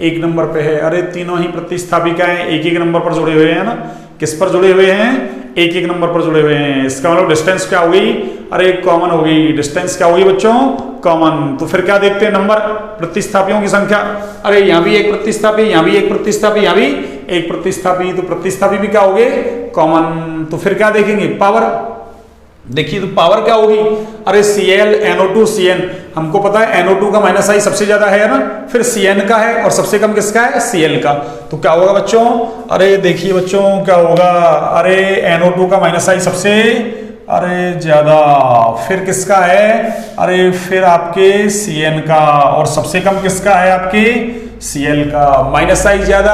1 नंबर पे है। अरे तीनों ही प्रतिस्थापी क्या है, 1-1 नंबर पर जुड़े हुए हैं ना। किस पर जुड़े हुए हैं, 1-1 नंबर पर जुड़े हुए हैं। इसका मतलब डिस्टेंस क्या हो गई, अरे कॉमन हो गई। डिस्टेंस क्या होगी बच्चों, कॉमन। तो फिर क्या देखते हैं, नंबर, प्रतिस्थापियों की संख्या। अरे यहाँ भी एक प्रतिस्थापी, यहाँ भी एक प्रतिस्थापी, यहाँ भी एक प्रतिस्थापी, तो प्रतिस्थापी भी क्या हो गए, कॉमन। तो फिर क्या देखेंगे, पावर। देखिए तो पावर क्या होगी, अरे Cl NO2 CN, हमको पता है NO2 का -I सबसे ज्यादा है ना, फिर CN का है, और सबसे कम किसका है, Cl का। तो क्या होगा बच्चों, अरे देखिए बच्चों क्या होगा, अरे NO2 का -I सबसे अरे ज्यादा, फिर किसका है, अरे फिर आपके CN का, और सबसे कम किसका है आपके Cl का। -I ज्यादा,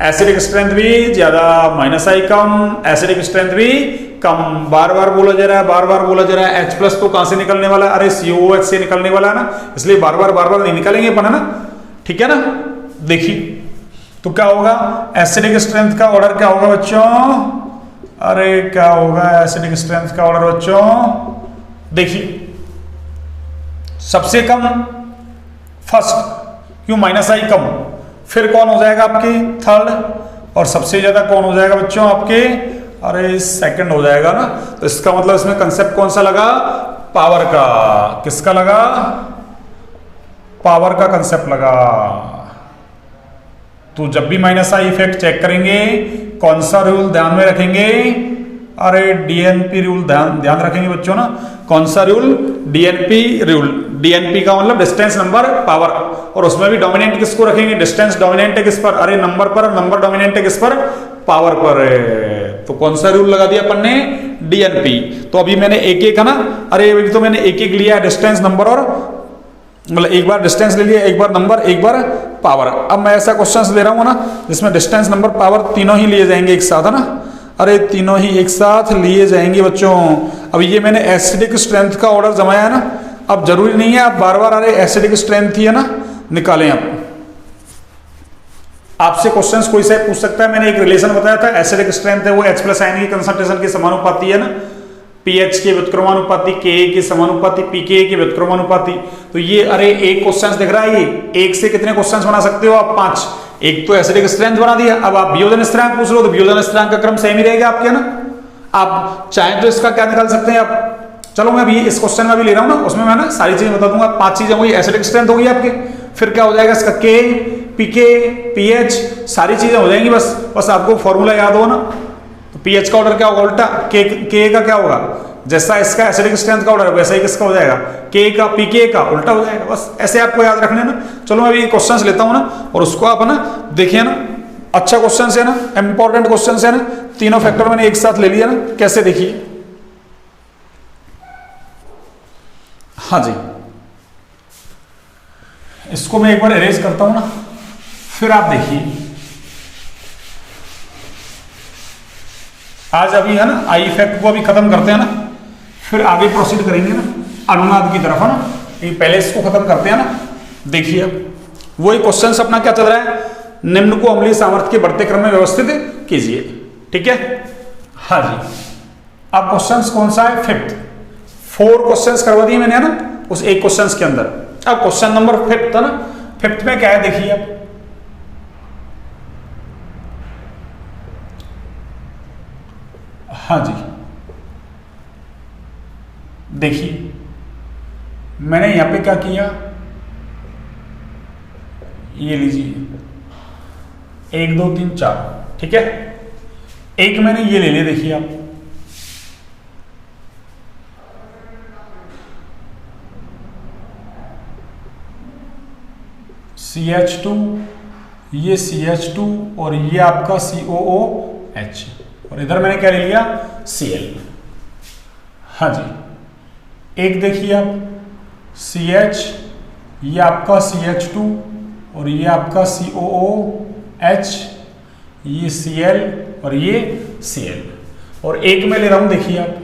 एसिडिक स्ट्रेंथ भी ज्यादा, -I कम, एसिडिक स्ट्रेंथ भी कम। बार बार बोला जा रहा है, H+ तो कहां से निकलने वाला है, अरे COH से निकलने वाला है ना, इसलिए बार बार नहीं निकलेंगे अपन, है ना, ठीक है ना। देखिए तो क्या होगा, एसिडिक स्ट्रेंथ का ऑर्डर क्या होगा बच्चों, अरे क्या होगा एसिडिक स्ट्रेंथ का ऑर्डर बच्चों, देखिए सबसे कम फर्स्ट, क्यों माइनस आई कम, फिर कौन हो जाएगा आपके थर्ड, और सबसे ज्यादा कौन हो जाएगा बच्चों आपके, अरे सेकंड हो जाएगा ना। तो इसका मतलब इसमें कंसेप्ट कौन सा लगा, पावर का, किसका लगा, पावर का कंसेप्ट लगा। तो जब भी माइनस आई इफेक्ट चेक करेंगे कौन सा रूल ध्यान में रखेंगे, अरे डीएनपी रूल ध्यान रखेंगे बच्चों ना, कौन सा रूल, डीएनपी रूल। डीएनपी का मतलब डिस्टेंस नंबर पावर, और उसमें भी डोमिनेंट किसको रखेंगे, डिस्टेंस डोमिनेंट है किस पर, अरे नंबर पर, नंबर डोमिनेंट है किस पर, पावर पर। तो कौन सा रूल लगा दिया अपन ने, डीएनपी। तो अभी मैंने एक एक है ना, अरे अभी तो मैंने एक एक लिया डिस्टेंस नंबर, और मतलब एक बार डिस्टेंस ले लिया, एक बार नंबर, एक बार पावर। अब मैं ऐसा क्वेश्चन ले रहा हूं ना जिसमें डिस्टेंस नंबर पावर तीनों ही लिए जाएंगे एक साथ, है ना, अरे तीनों ही एक साथ लिए जाएंगे बच्चों। अब ये मैंने एसिडिक स्ट्रेंथ का ऑर्डर जमाया है ना, अब जरूरी नहीं है आप बार बार अरे एसिडिक स्ट्रेंथ ही है ना निकालें। आप आपसे क्वेश्चंस कोई से पूछ सकता है, मैंने एक रिलेशन बताया था, एसिडिक स्ट्रेंथ है वो H+ आयन की कंसंट्रेशन के समानुपाती है ना, पीएच के व्युत्क्रमानुपाती, के के समानुपाती, पीके के व्युत्क्रमानुपाती। तो ये अरे एक क्वेश्चन दिख रहा है, ये एक से कितने क्वेश्चंस बना सकते हो आप, 5। एक तो एसिडिक स्ट्रेंथ बना दिया, अब आप वियोजन स्थिरांक पूछ लो तो वियोजन स्थिरांक का क्रम सेम ही रहेगा आपके ना। आप चाहे तो इसका क्या निकाल सकते हैं आप, चलो मैं अभी इस क्वेश्चन में भी ले रहा हूं ना, उसमें मैं ना सारी चीजें बता दूंगा। 5 चीजें होगी, एसिडिक स्ट्रेंथ होगी आपके, फिर क्या हो जाएगा इसका के, पीके, पीएच, सारी चीजें हो जाएंगी। बस आपको फॉर्मूला याद हो ना, तो पीएच का ऑर्डर क्या होगा उल्टा, के का क्या होगा, जैसा इसका एसिडिक स्ट्रेंथ का ऑर्डर वैसा ही किसका हो जाएगा, के का पीके का उल्टा हो जाएगा। बस ऐसे आपको याद रखने ना। चलो मैं अभी क्वेश्चंस लेता हूं ना, और उसको आप ना देखिए ना, अच्छा क्वेश्चन है ना, इंपॉर्टेंट क्वेश्चन है ना, तीनों फैक्टर मैंने एक साथ ले लिया ना, कैसे देखिए, हाँ जी, इसको मैं एक बार इरेज करता हूं ना, फिर आप देखिए। आज अभी है ना आई इफेक्ट को अभी खत्म करते हैं ना, फिर आगे प्रोसीड करेंगे ना अनुनाद की तरफ, है ना। ये पहले इसको खत्म करते हैं ना। देखिए अब वही क्वेश्चन अपना क्या चल रहा है, निम्न को अम्लीय सामर्थ्य के बढ़ते क्रम में व्यवस्थित कीजिए, ठीक है, हाँ जी। अब क्वेश्चन कौन सा है, 5th। 4 क्वेश्चंस करवा दिए मैंने, है ना, उस एक क्वेश्चंस के अंदर। अब क्वेश्चन नंबर 5th था ना, 5th में क्या है देखिए अब, हाँ जी, देखिए मैंने यहां पे क्या किया, ये लीजिए 1 2 3 4, ठीक है। एक मैंने ये ले लिया, देखिए आप, CH2, ये CH2 और ये आपका COOH, और इधर मैंने क्या ले लिया, Cl, हाँ जी। एक देखिए आप CH, ये आपका CH2 और ये आपका COOH, ये Cl और ये Cl, और एक मैं ले रहा हूं देखिए आप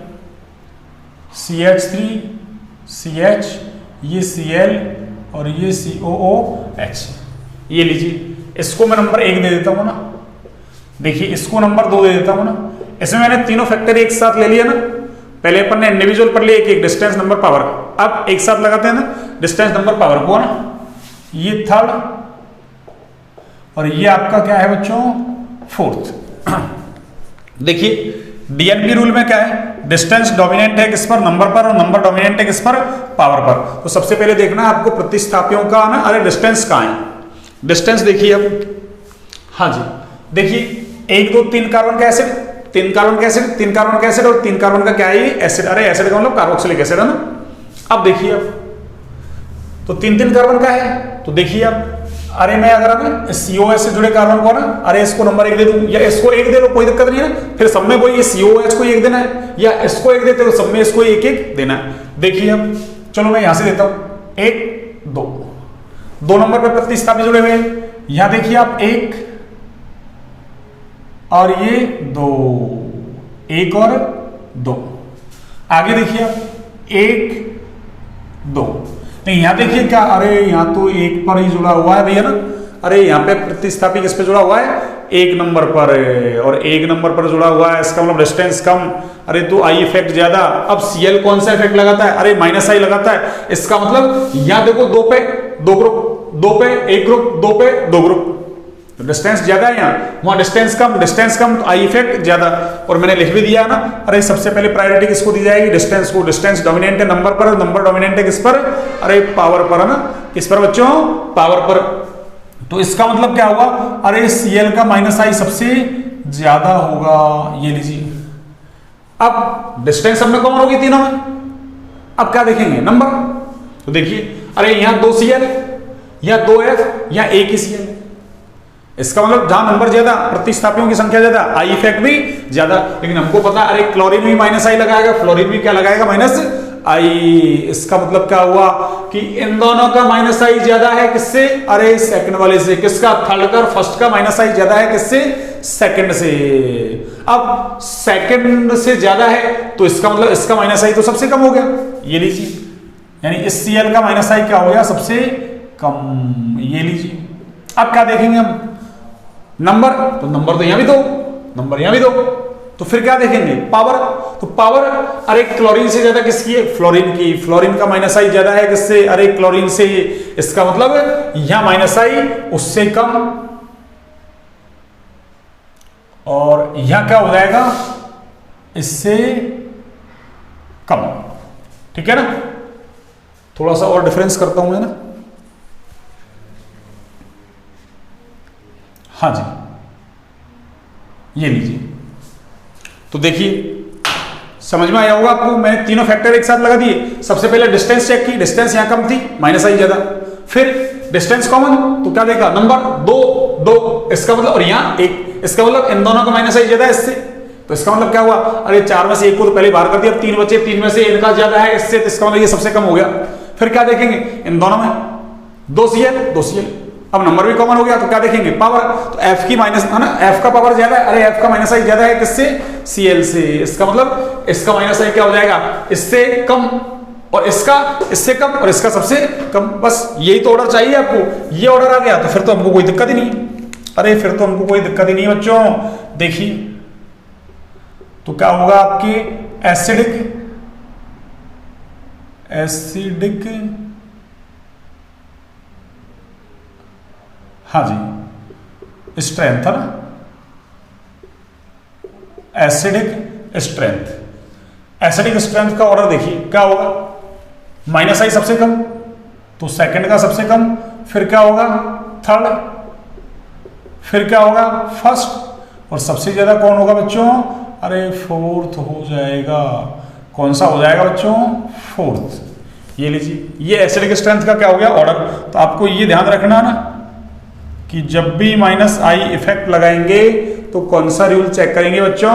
CH3, CH, ये Cl और ये COOH, ये लीजिए। इसको मैं नंबर 1 दे देता हूं ना, देखिए इसको नंबर 2 दे देता हूं ना। इसमें मैंने तीनों फैक्टर एक साथ ले लिया ना, पहले अपन ने इंडिविजुअल पर लिए एक डिस्टेंस नंबर पावर, अब एक साथ लगाते हैं ना डिस्टेंस नंबर पावर को ना, ये 3rd और ये आपका क्या है बच्चों, 4th। देखिए डीएनपी रूल में क्या है, डिस्टेंस डोमिनेंट है किस पर, नंबर पर, और नंबर डोमिनेंट है किस पर, पावर पर। तो सबसे पहले देखना है आपको प्रतिस्थापियों का ना, अरे डिस्टेंस कहां है, डिस्टेंस देखिए अब, हाँ जी। देखिए 1 2 3 कार्बन का एसिड, 3 कार्बन का एसिड, 3 कार्बन का एसिड, और 3 कार्बन का क्या है, एसिड, अरे एसिड का मतलब कार्बोक्सिलिक एसिड है ना। अब देखिए अब तो 3 कार्बन का है, तो देखिए अब, अरे मैं अगर अब COH से जुड़े कार्बन को ना, अरे इसको नंबर 1 दे दूं या इसको 1 दे दो, कोई दिक्कत नहीं है, फिर सब में कोई ये COH को 1 देना है, या इसको 1 देते तो सब में इसको 1 1 देना है। देखिए अब चलो मैं यहां से देता हूं 1 2, 2 नंबर पर प्रतिस्थापी जुड़े हुए हैं, यहां देखिए आप 1 और ये 2, 1 और 2, आगे देखिए आप 1 2, नहीं यहां देखिए क्या, अरे यहां तो 1 पर ही जुड़ा हुआ है भैया ना, अरे यहाँ पे प्रतिस्थापी किस पे जुड़ा हुआ है, 1 नंबर पर, और 1 नंबर पर जुड़ा हुआ है, इसका मतलब डिस्टेंस कम, अरे तो आई इफेक्ट ज्यादा। अब Cl कौन सा इफेक्ट लगाता है, अरे माइनस आई लगाता है, इसका मतलब यहाँ देखो 2 पे 2 ग्रुप, 2 पे 1 ग्रुप, 2 पे 2 ग्रुप, तो डिस्टेंस ज्यादा है यहाँ, वहां डिस्टेंस कम तो आई इफेक्ट ज्यादा। और मैंने लिख भी दिया ना, अरे सबसे पहले प्रायोरिटी किसको दी जाएगी, डिस्टेंस को। डिस्टेंस डोमिनेंट है नंबर पर, नंबर डोमिनेंट है किस पर, अरे पावर पर, है ना, किस पर बच्चों, पावर पर। तो इसका मतलब क्या हुआ, अरे Cl का माइनस आई सबसे ज्यादा होगा, ये लीजिए। अब डिस्टेंस हमने कॉमन होगी तीनों में, अब क्या देखेंगे, नंबर। तो देखिए, अरे यहां 2 Cl, यहां 2 F, यहां 1 ही Cl। इसका मतलब जहां नंबर ज्यादा, प्रतिस्थापियों की संख्या ज्यादा, आई इफेक्ट भी ज्यादा। लेकिन हमको पता, अरे क्लोरीन भी माइनस आई लगाएगा, फ्लोरीन भी क्या लगाएगा, माइनस आई। इसका मतलब क्या हुआ कि इन दोनों का माइनस आई ज्यादा है किससे, अरे सेकंड वाले से। किसका, थर्ड का, फर्स्ट का माइनस आई ज्यादा है किससे, सेकंड से। अब सेकंड से ज्यादा है तो इसका मतलब इसका माइनस आई तो सबसे कम हो गया, ये लीजिए। यानी इस Cl का माइनस आई क्या हो गया, सबसे कम, ये लीजिए। अब क्या देखेंगे हम, नंबर, तो नंबर तो यहां भी 2, नंबर यहां भी 2, तो फिर क्या देखेंगे, पावर। तो पावर, अरे क्लोरीन से ज्यादा किसकी है, फ्लोरीन की। फ्लोरीन का माइनस आई ज्यादा है किससे, अरे क्लोरीन से। इसका मतलब यहां माइनस आई उससे कम, और यहां क्या हो जाएगा, इससे कम। ठीक है ना, थोड़ा सा और डिफरेंस करता हूं मैं ना, हाँ जी, ये लीजिए। तो देखिए समझ में आया होगा आपको, मैंने तीनों फैक्टर एक साथ लगा दिए। सबसे पहले डिस्टेंस चेक की, डिस्टेंस यहां कम थी, माइनस आई ज्यादा। फिर डिस्टेंस कॉमन, तो क्या देखा, नंबर 2 2, इसका मतलब, और यहां 1, इसका मतलब इन दोनों का माइनस आई ज्यादा है इससे। तो इसका मतलब क्या हुआ, अरे 4 में से 1 को तो पहले बाहर कर दिया, 3 बचे, 3 में से इनका ज्यादा है इससे, तो इसका मतलब ये सबसे कम हो गया। फिर क्या देखेंगे, इन दोनों में 2 Cl, अब नंबर भी कॉमन हो गया, तो क्या देखेंगे, पावर। तो F की माइनस, है ना, F का पावर ज्यादा है, अरे F का माइनस आई ज्यादा है किससे, Cl से। इसका मतलब इसका माइनस आई क्या हो जाएगा, इससे कम, और इसका इससे कम, और इसका सबसे कम। बस यही तो ऑर्डर चाहिए आपको, ये ऑर्डर आ गया तो फिर तो हमको कोई दिक्कत ही नहीं। अरे फिर तो हमको कोई दिक्कत ही नहीं बच्चों। देखिए तो क्या होगा आपके, एसिडिक, हाँ जी, स्ट्रेंथ है ना, एसिडिक स्ट्रेंथ। एसिडिक स्ट्रेंथ का ऑर्डर देखिए क्या होगा, माइनस आई सबसे कम, तो सेकंड का सबसे कम, फिर क्या होगा, थर्ड, फिर क्या होगा, फर्स्ट, और सबसे ज्यादा कौन होगा बच्चों, अरे फोर्थ हो जाएगा। कौन सा हो जाएगा बच्चों, फोर्थ। ये लीजिए, ये एसिडिक स्ट्रेंथ का क्या हो गया ऑर्डर। तो आपको ये ध्यान रखना ना कि जब भी माइनस आई इफेक्ट लगाएंगे तो कौन सा रूल चेक करेंगे बच्चों,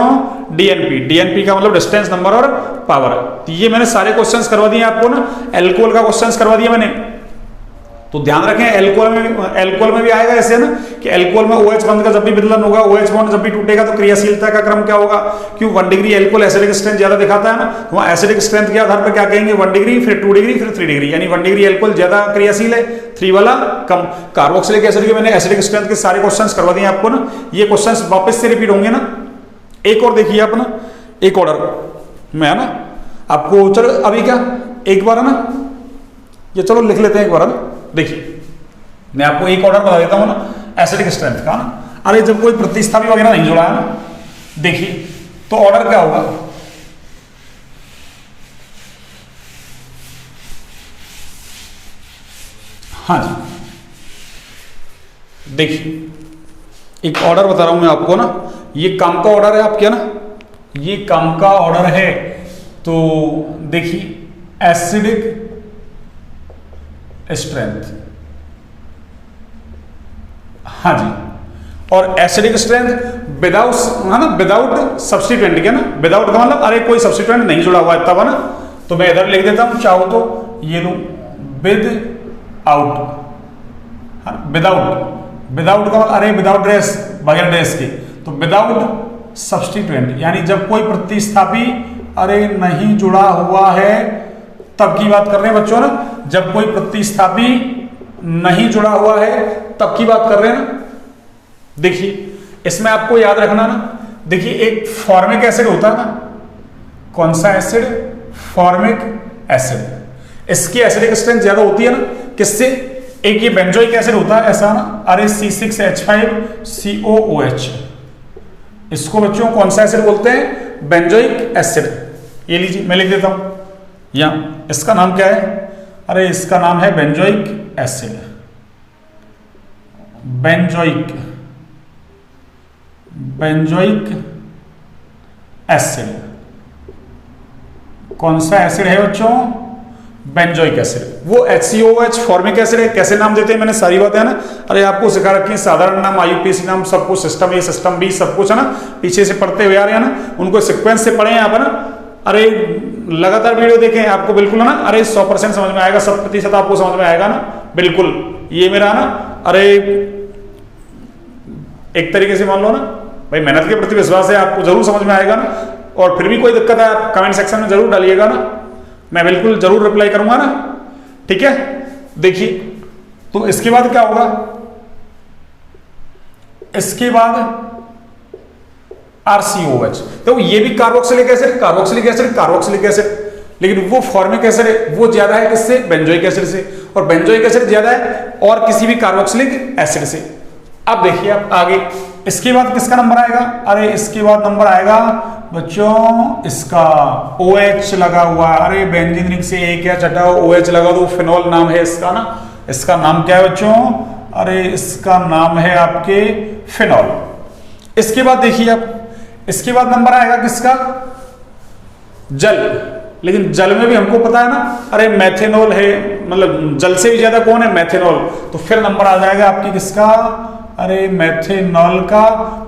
डीएनपी। डीएनपी का मतलब डिस्टेंस, नंबर और पावर। तो ये मैंने सारे क्वेश्चंस करवा दिए आपको ना, एल्कोहल का क्वेश्चंस करवा दिया मैंने। तो ध्यान रखें, एल्कोहल में भी आएगा ऐसे ना कि एल्कोहल में OH बंद का जब भी विदलन होगा, OH बॉन्ड जब भी टूटेगा तो क्रियाशीलता का क्रम क्या होगा। क्यों, 1 डिग्री एल्कोहल एसिडिक स्ट्रेंथ ज्यादा दिखाता है ना, तो वहां एसिडिक स्ट्रेंथ के आधार पर क्या कहेंगे, 1 डिग्री, फिर 2 डिग्री, फिर 3 डिग्री। यानी 1 डिग्री एल्कोहल ज्यादा क्रियाशील है, 3 वाला कम। कार्बोक्सिलिक एसिड के मैंने एसिडिक स्ट्रेंथ के सारे क्वेश्चन करवा दिए आपको ना, ये क्वेश्चन वापस से रिपीट होंगे ना। एक और देखिए अपना, एक ऑर्डर में है ना आपको, चलो अभी क्या एक बार है ना, ये चलो लिख लेते हैं एक बार है ना। देखिए मैं आपको एक ऑर्डर बता देता हूं ना एसिडिक स्ट्रेंथ का ना। अरे जब कोई प्रतिस्थापी वगैरह नहीं जुड़ा है ना, देखिए तो ऑर्डर क्या होगा, हाँ जी, देखिए एक ऑर्डर बता रहा हूं मैं आपको ना, ये काम का ऑर्डर है आपके ना, ये काम का ऑर्डर है। तो देखिए एसिडिक स्ट्रेंथ, हाँ जी, और एसिडिक स्ट्रेंथ विदाउट, है ना, विदाउट सब्स्टिट्यूएंट के ना, विदाउट का मतलब अरे कोई सब्स्टिट्यूएंट नहीं जुड़ा हुआ है तब है ना। तो मैं इधर लिख देता हूं, चाहो तो ये लो विद आउट, विदाउट, विदाउट का मतलब अरे विदाउट ड्रेस, बगैर ड्रेस के। तो विदाउट सब्स्टिट्यूएंट यानी जब कोई प्रतिस्थापी अरे नहीं जुड़ा हुआ है तब की बात कर रहे हैं बच्चों ना। जब कोई प्रतिस्थापी नहीं जुड़ा हुआ है तब की बात कर रहे हैं ना। देखिए इसमें आपको याद रखना ना, देखिए एक फॉर्मिक एसिड होता है ना, कौन सा एसिड, फॉर्मिक एसिड, इसकी एसिडिक स्ट्रेंथ ज्यादा होती है ना किससे, एक ये बेंजोइक एसिड होता है ऐसा ना, अरे C6H5COOH, इसको बच्चों कौन सा एसिड बोलते हैं, बेंजोइक एसिड। ये लीजिए मैं लिख देता हूं, या इसका नाम क्या है, अरे इसका नाम है बेंजोइक एसिड, बेंजोइक एसिड। कौन सा एसिड है बच्चों, बेंजोइक एसिड। वो HCOOH फॉर्मिक एसिड है। कैसे नाम देते हैं मैंने सारी बातें है ना, अरे आपको सिखा रखी है, साधारण नाम, IUPAC नाम, सब कुछ, सिस्टम ए सिस्टम बी, सब कुछ है ना, पीछे से पढ़ते हुए आ रहे हैं ना, उनको सीक्वेंस से पढ़े आप है ना। अरे लगातार वीडियो देखें, आपको बिल्कुल है ना, अरे 100% समझ में आएगा, 100% आपको समझ में आएगा ना, बिल्कुल। ये मेरा ना, अरे एक तरीके से मान लो ना भाई, मेहनत के प्रति विश्वास है, आपको जरूर समझ में आएगा ना। और फिर भी कोई दिक्कत है आप कमेंट सेक्शन में जरूर डालिएगा ना, मैं बिल्कुल जरूर रिप्लाई करूंगा ना, ठीक है। देखिए तो इसके बाद क्या होगा, इसके बाद RCOH, तो ये भी carboxylic acid, carboxylic acid, carboxylic acid, लेकिन वो फॉर्मिक एसिड है, वो ज्यादा है किससे, बेंजोइक एसिड से, और बेंजोइक एसिड ज्यादा है और किसी भी कार्बोक्सिलिक एसिड से। अब देखिए आप आगे, इसके बाद किसका नंबर आएगा, अरे इसके बाद नंबर आएगा बच्चों इसका OH लगा हुआ है, अरे बेंजीन रिंग से एक या चटाओ, OH लगा दो, फिनोल नाम है इसका ना, इसका नाम क्या है बच्चों, अरे इसका नाम है आपके फिनोल। इसके बाद देखिए आप, इसके बाद नंबर आएगा किसका, जल, लेकिन जल में भी हमको पता है ना, अरे मेथेनॉल है, मतलब जल से भी ज्यादा कौन है, मेथेनॉल, तो फिर नंबर आ जाएगा आपके किसका, अरे मेथेनॉल का,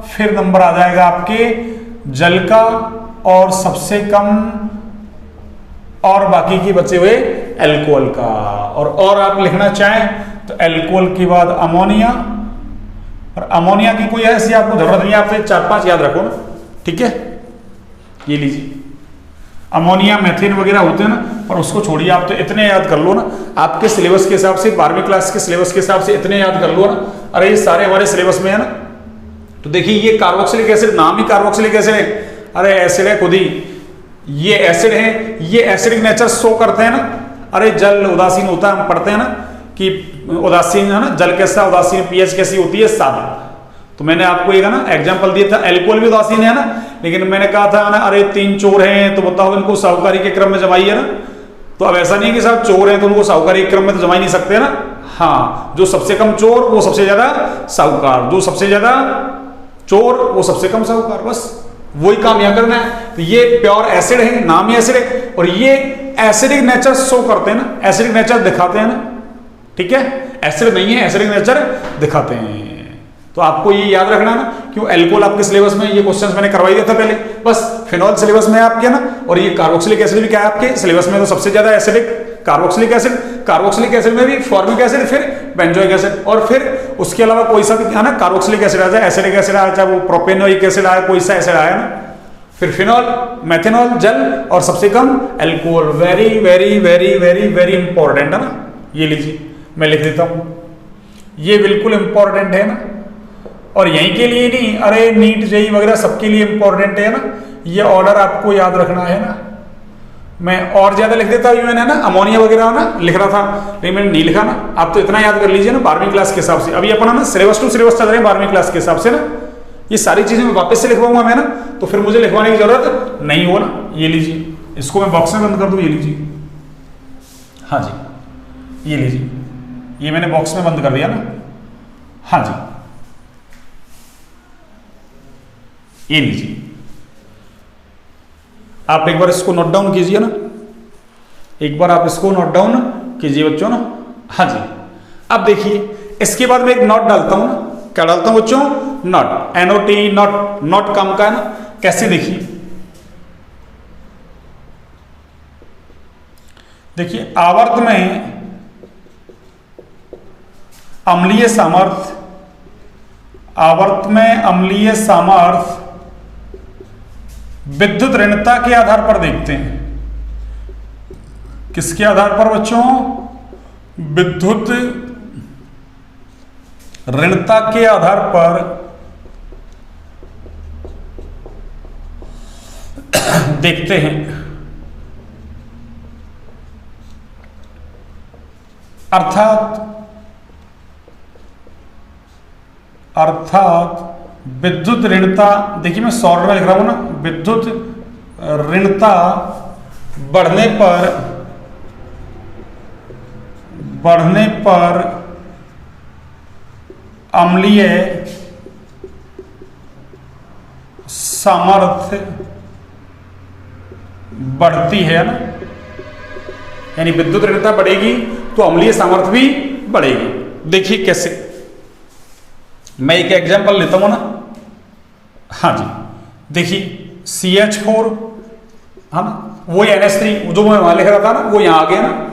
फिर नंबर आ जाएगा आपके जल का, और सबसे कम और बाकी की बचे हुए एल्कोहल का। और आप लिखना चाहें तो एल्कोहल के बाद अमोनिया, और अमोनिया की कोई ऐसी आपको जरूरत नहीं है, आप 4-5 याद रखो ना, ठीक है। ये लीजिए अमोनिया, मेथेन वगैरह होते हैं ना, पर उसको छोड़िए, आप तो इतने याद कर लो ना, आपके सिलेबस के हिसाब से, 12वीं क्लास के सिलेबस के हिसाब से इतने याद कर लो ना, अरे ये सारे हमारे सिलेबस में है ना। तो देखिए ये कार्बोक्सिलिक एसिड, नाम ही कार्बोक्सिलिक एसिड है, अरे एसिड है खुद ही, ये एसिड है, ये एसिडिक नेचर शो करते हैं ना। अरे जल उदासीन होता है, हम पढ़ते हैं ना कि उदासीन है ना, जल कैसा उदासीन, पीएच कैसी होती है, 7। तो मैंने आपको एक है ना एग्जांपल दिया था, एल्कोहल भी उदासीन है ना, लेकिन मैंने कहा था ना, अरे 3 चोर हैं तो बताओ इनको साहूकारी के क्रम में जमाइए ना। तो अब ऐसा नहीं कि साहब चोर हैं तो उनको साहूकारी के क्रम में तो जमा ही नहीं सकते ना, हाँ, जो सबसे कम चोर वो सबसे ज्यादा साहूकार, जो सबसे ज्यादा चोर वो सबसे कम साहूकार, बस वही काम यहां करना है। तो ये प्योर एसिड है, नाम ही एसिड है, और ये एसिडिक नेचर शो करते हैं ना, एसिडिक नेचर दिखाते हैं ना, ठीक है। एसिड नहीं है, एसिडिक नेचर दिखाते हैं। तो आपको ये याद रखना ना, क्यों एल्कोहल आपके सिलेबस में, ये क्वेश्चंस मैंने करवाई दिया था पहले, बस फिनोल सिलेबस में है आपके ना, और ये कार्बोक्सिलिक एसिड भी क्या है आपके सिलेबस में, तो सबसे ज्यादा acidic carboxylic acid, carboxylic acid में भी फॉर्मिक एसिड, फिर बेंजोइक एसिड, और फिर उसके अलावा कोई सा भी है ना, कार्बोक्सिलिक एसिड आ जाए, एसिडिक एसिड आ जाए, वो प्रोपेनोइक एसिड आया, कोई सा एसिड आया ना, फिर फिनोल, मेथेनॉल, जल, और सबसे कम alcohol. Very very very very very important है ना, ये लीजिए मैं लिख देता हूं, ये बिल्कुल इंपॉर्टेंट है ना, और यहीं के लिए नहीं, अरे नीट जेई वगैरह सबके लिए इंपॉर्टेंट है ना, ये ऑर्डर आपको याद रखना है ना। मैं और ज्यादा लिख देता हूं, मैंने ना अमोनिया वगैरह ना लिख रहा था, लेकिन मैंने नहीं लिखा ना, आप तो इतना याद कर लीजिए ना 12वीं क्लास के हिसाब से। अभी अपना ना सिलेबस टू सिलेबस चल रहे हैं 12वीं क्लास के हिसाब से ना, ये सारी चीजें मैं वापस से लिखवाऊंगा मैं ना, तो फिर मुझे लिखवाने की जरूरत नहीं हो ना। ये लीजिए, इसको मैं बॉक्स में बंद कर दूं, ये लीजिए, हाँ जी, ये लीजिए, ये मैंने बॉक्स में बंद कर दिया ना, हाँ जी, ये लीजिए, आप एक बार इसको नोट डाउन कीजिए ना, एक बार आप इसको नोट डाउन कीजिए बच्चों ना, हाँ जी। अब देखिए इसके बाद मैं एक नोट डालता हूं ना, क्या डालता हूं बच्चों, नोट, NOT, नोट, नोट काम का है ना, कैसे देखिए, देखिए आवर्त में अम्लीय सामर्थ्य, आवर्त में अम्लीय सामर्थ्य विद्युत ऋणता के आधार पर देखते हैं। किसके आधार पर बच्चों, विद्युत ऋणता के आधार पर देखते हैं। अर्थात विद्युत ऋणता, देखिए मैं शॉर्ट में लिख रहा हूं ना, विद्युत ऋणता बढ़ने पर अम्लीय सामर्थ्य बढ़ती है ना, यानी विद्युत ऋणता बढ़ेगी तो अम्लीय सामर्थ्य भी बढ़ेगी। देखिए कैसे, मैं एक एग्जांपल लेता हूं ना। हाँ जी, देखिए CH4 है ना, वो NH3 जो मैं वहां लिख रहा था ना, वो यहां आ गया ना।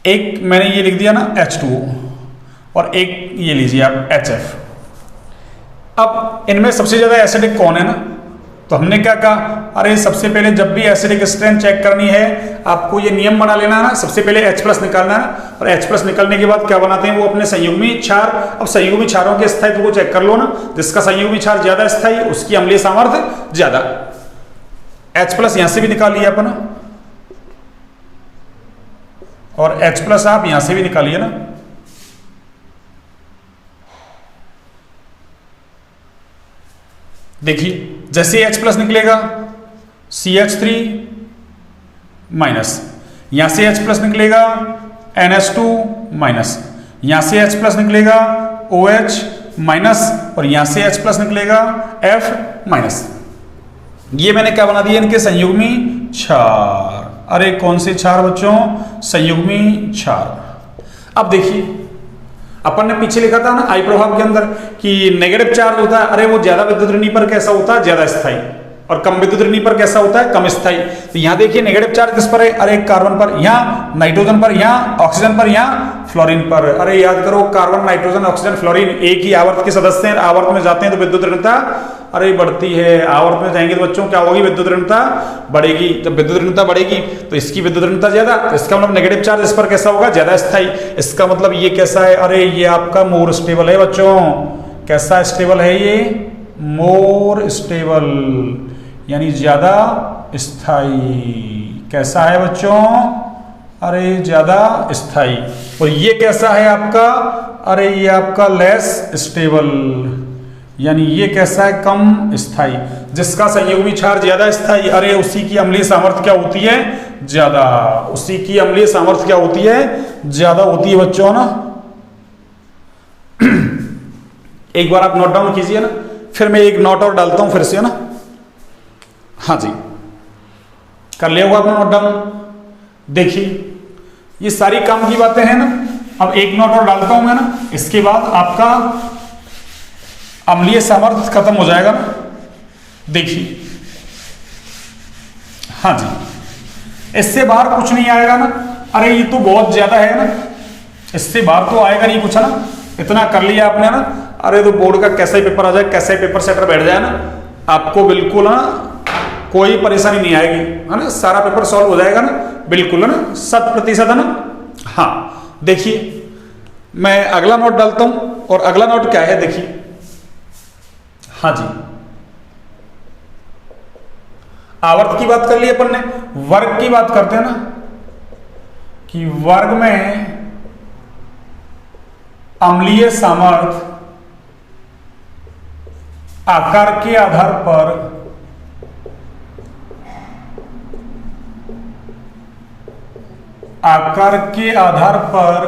एक मैंने ये लिख दिया ना H2O, और एक ये लीजिए आप HF। अब इनमें सबसे ज्यादा एसिडिक कौन है ना, तो हमने क्या कहा, अरे सबसे पहले जब भी एसिडिक स्ट्रेंथ चेक करनी है आपको ये नियम बना लेना है ना, सबसे पहले H+ निकालना है, और H+ निकालने के बाद क्या बनाते हैं वो अपने संयुग्मी क्षार। अब संयुग्मी क्षारों के स्थायित्व को चेक कर लो ना, जिसका संयुग्मी क्षार ज्यादा स्थायी उसकी अम्लीय सामर्थ्य ज्यादा। H+ यहां से भी निकाल लिया अपन, और H+ आप यहां से भी निकालिए ना। देखिए जैसे H+ निकलेगा CH3 माइनस, यहां से H+ निकलेगा NH2 माइनस, यहां से H+ निकलेगा OH माइनस, और यहां से H+ निकलेगा F माइनस। ये मैंने क्या बना दिया, इनके संयुग्मी क्षार। अरे कौन से क्षार बच्चों, संयुग्मी क्षार। अब देखिए अपन ने पीछे लिखा था ना आई प्रभाव के अंदर कि नेगेटिव चार्ज होता है, अरे वो ज्यादा विद्युत ऋणी पर कैसा होता है, ज्यादा स्थायी, और कम विद्युत ऋणी पर कैसा होता है, कम स्थायी। तो यहां देखिए नेगेटिव चार्ज किस पर है, अरे कार्बन पर, यहाँ नाइट्रोजन पर, यहाँ ऑक्सीजन पर, यहाँ फ्लोरीन पर। अरे याद करो कार्बन, नाइट्रोजन, ऑक्सीजन, फ्लोरीन एक ही आवर्त के सदस्य हैं। आवर्त में जाते हैं तो विद्युत ऋणता अरे बढ़ती है, आवर्त में जाएंगे तो बच्चों क्या होगी, विद्युत ऋणता बढ़ेगी। जब विद्युत ऋणता बढ़ेगी तो इसकी विद्युत ऋणता ज्यादा, तो इसका मतलब नेगेटिव चार्ज इस पर कैसा होगा, ज्यादा स्थायी। इसका मतलब ये कैसा है, अरे ये आपका मोर स्टेबल है बच्चों। कैसा स्टेबल है ये, मोर स्टेबल, यानी ज्यादा स्थायी। कैसा है बच्चों, अरे ज्यादा स्थायी। और ये कैसा है आपका, अरे ये आपका लेस स्टेबल, यानी ये कैसा है, कम स्थायी। जिसका संयुग्मी क्षार ज्यादा स्थायी, अरे उसी की अम्लीय सामर्थ्य क्या होती है, ज्यादा। उसी की अम्लीय सामर्थ्य क्या होती है, ज्यादा होती है बच्चों ना। एक बार आप नोट डाउन कीजिए ना, फिर मैं एक नोट और डालता हूं फिर से ना। हाँ जी, कर लिया होगा आपने नोट डाउन। देखिए ये सारी काम की बातें हैं ना। अब एक नोट और डालता हूं मैं ना, इसके बाद आपका अम्लीय सामर्थ्य खत्म हो जाएगा ना। देखिए हाँ जी, इससे बाहर कुछ नहीं आएगा ना। अरे ये तो बहुत ज्यादा है ना, इससे बाहर तो आएगा नहीं कुछ ना। इतना कर लिया आपने ना, अरे तो बोर्ड का कैसा ही पेपर आ जाए, कैसा ही पेपर सेटर बैठ जाए ना, आपको बिल्कुल ना कोई परेशानी नहीं आएगी, है ना। सारा पेपर सॉल्व हो जाएगा ना, बिल्कुल है ना, 100% है ना। हाँ देखिए मैं अगला नोट डालता हूं, और अगला नोट क्या है देखिए। हाँ जी, आवर्त की बात कर ली अपन ने, वर्ग की बात करते हैं ना, कि वर्ग में अम्लीय सामर्थ्य आकार के आधार पर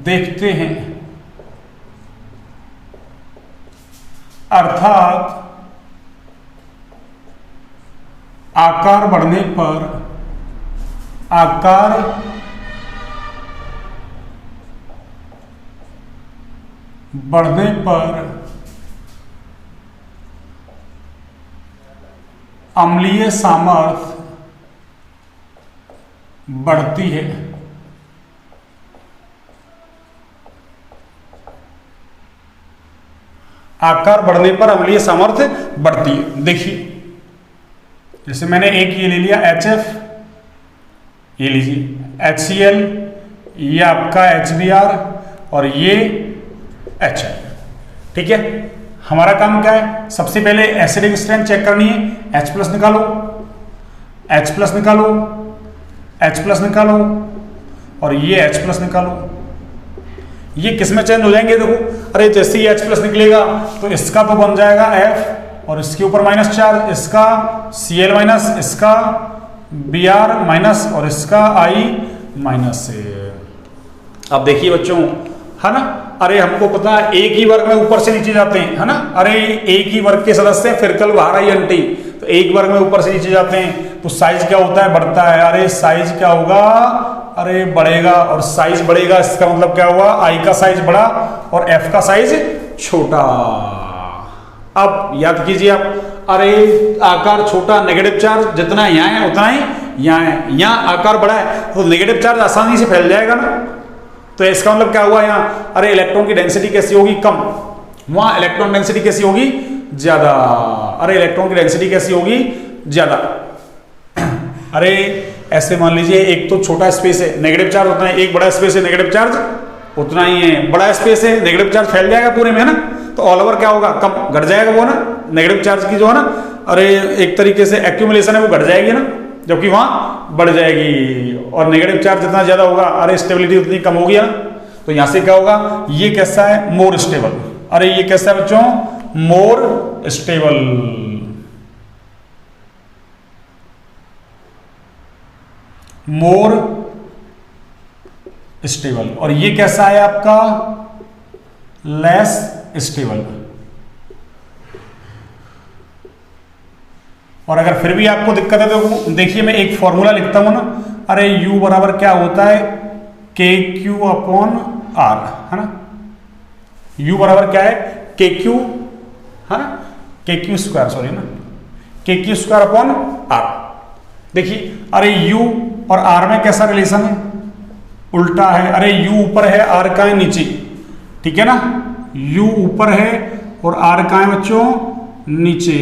देखते हैं। अर्थात आकार बढ़ने पर अम्लीय सामर्थ्य बढ़ती है। आकार बढ़ने पर अम्लीय सामर्थ्य बढ़ती है। देखिए जैसे मैंने एक ये ले लिया HF, ये लीजिए HCl, ये आपका HBr, और ये H है। ठीक है, हमारा काम क्या है, सबसे पहले एसिडिक स्ट्रेंथ चेक करनी है। H प्लस निकालो, H प्लस निकालो, H प्लस निकालो और ये H प्लस निकालो। ये किस में चेंज हो जाएंगे देखो, अरे जैसे ही H प्लस निकलेगा तो इसका तो बन जाएगा F और इसके ऊपर माइनस चार्ज, इसका Cl माइनस, इसका Br माइनस और इसका I माइनस से। अब देखिए बच्चों, है ना, अरे हमको पता है एक ही वर्ग में ऊपर से नीचे जाते हैं, है ना, अरे एक ही वर्ग के सदस्य हैं, फिर कल बाहर आई अंटी, तो एक वर्ग में ऊपर से नीचे जाते हैं तो साइज क्या होता है, बढ़ता है। अरे साइज क्या होगा, अरे बढ़ेगा, और साइज बढ़ेगा इसका मतलब क्या हुआ, आई का साइज बढ़ा और एफ का साइज छोटा। अब याद कीजिए आप, अरे आकार छोटा, नेगेटिव चार्ज जितना यहाँ है उतना ही यहाँ है, यहाँ आकार बड़ा है तो नेगेटिव चार्ज आसानी से फैल जाएगा ना। तो इसका मतलब क्या हुआ यहाँ, अरे इलेक्ट्रॉन की डेंसिटी कैसी होगी, कम, वहां इलेक्ट्रॉन डेंसिटी कैसी होगी, ज्यादा। अरे इलेक्ट्रॉन की डेंसिटी कैसी होगी, ज्यादा। अरे ऐसे मान लीजिए एक तो छोटा स्पेस है, नेगेटिव चार्ज उतना है, एक बड़ा स्पेस है, नेगेटिव चार्ज उतना ही है। बड़ा स्पेस है, नेगेटिव चार्ज फैल जाएगा पूरे में, है ना, तो ऑल ओवर क्या होगा, कम, घट जाएगा वो ना, नेगेटिव चार्ज की जो है ना, अरे एक तरीके से एक्यूमुलेशन है वो घट जाएगी ना, जबकि वहां बढ़ जाएगी। और नेगेटिव चार्ज जितना ज्यादा होगा, अरे स्टेबिलिटी उतनी कम होगी ना। तो यहां से क्या होगा, ये कैसा है, मोर स्टेबल। अरे ये कैसा है बच्चों, मोर स्टेबल। More stable. और ये कैसा है आपका, लेस स्टेबल। और अगर फिर भी आपको दिक्कत है तो देखिए मैं एक फॉर्मूला लिखता हूं ना, अरे U बराबर क्या होता है, KQ अपॉन R, है ना। U बराबर क्या है, KQ, है ना, KQ स्क्वायर, सॉरी ना, KQ स्क्वायर अपॉन R। देखिए अरे U और R में कैसा रिलेशन है, उल्टा है। अरे U ऊपर है, R का है नीचे, ठीक है ना, U ऊपर है और R का है बच्चों नीचे।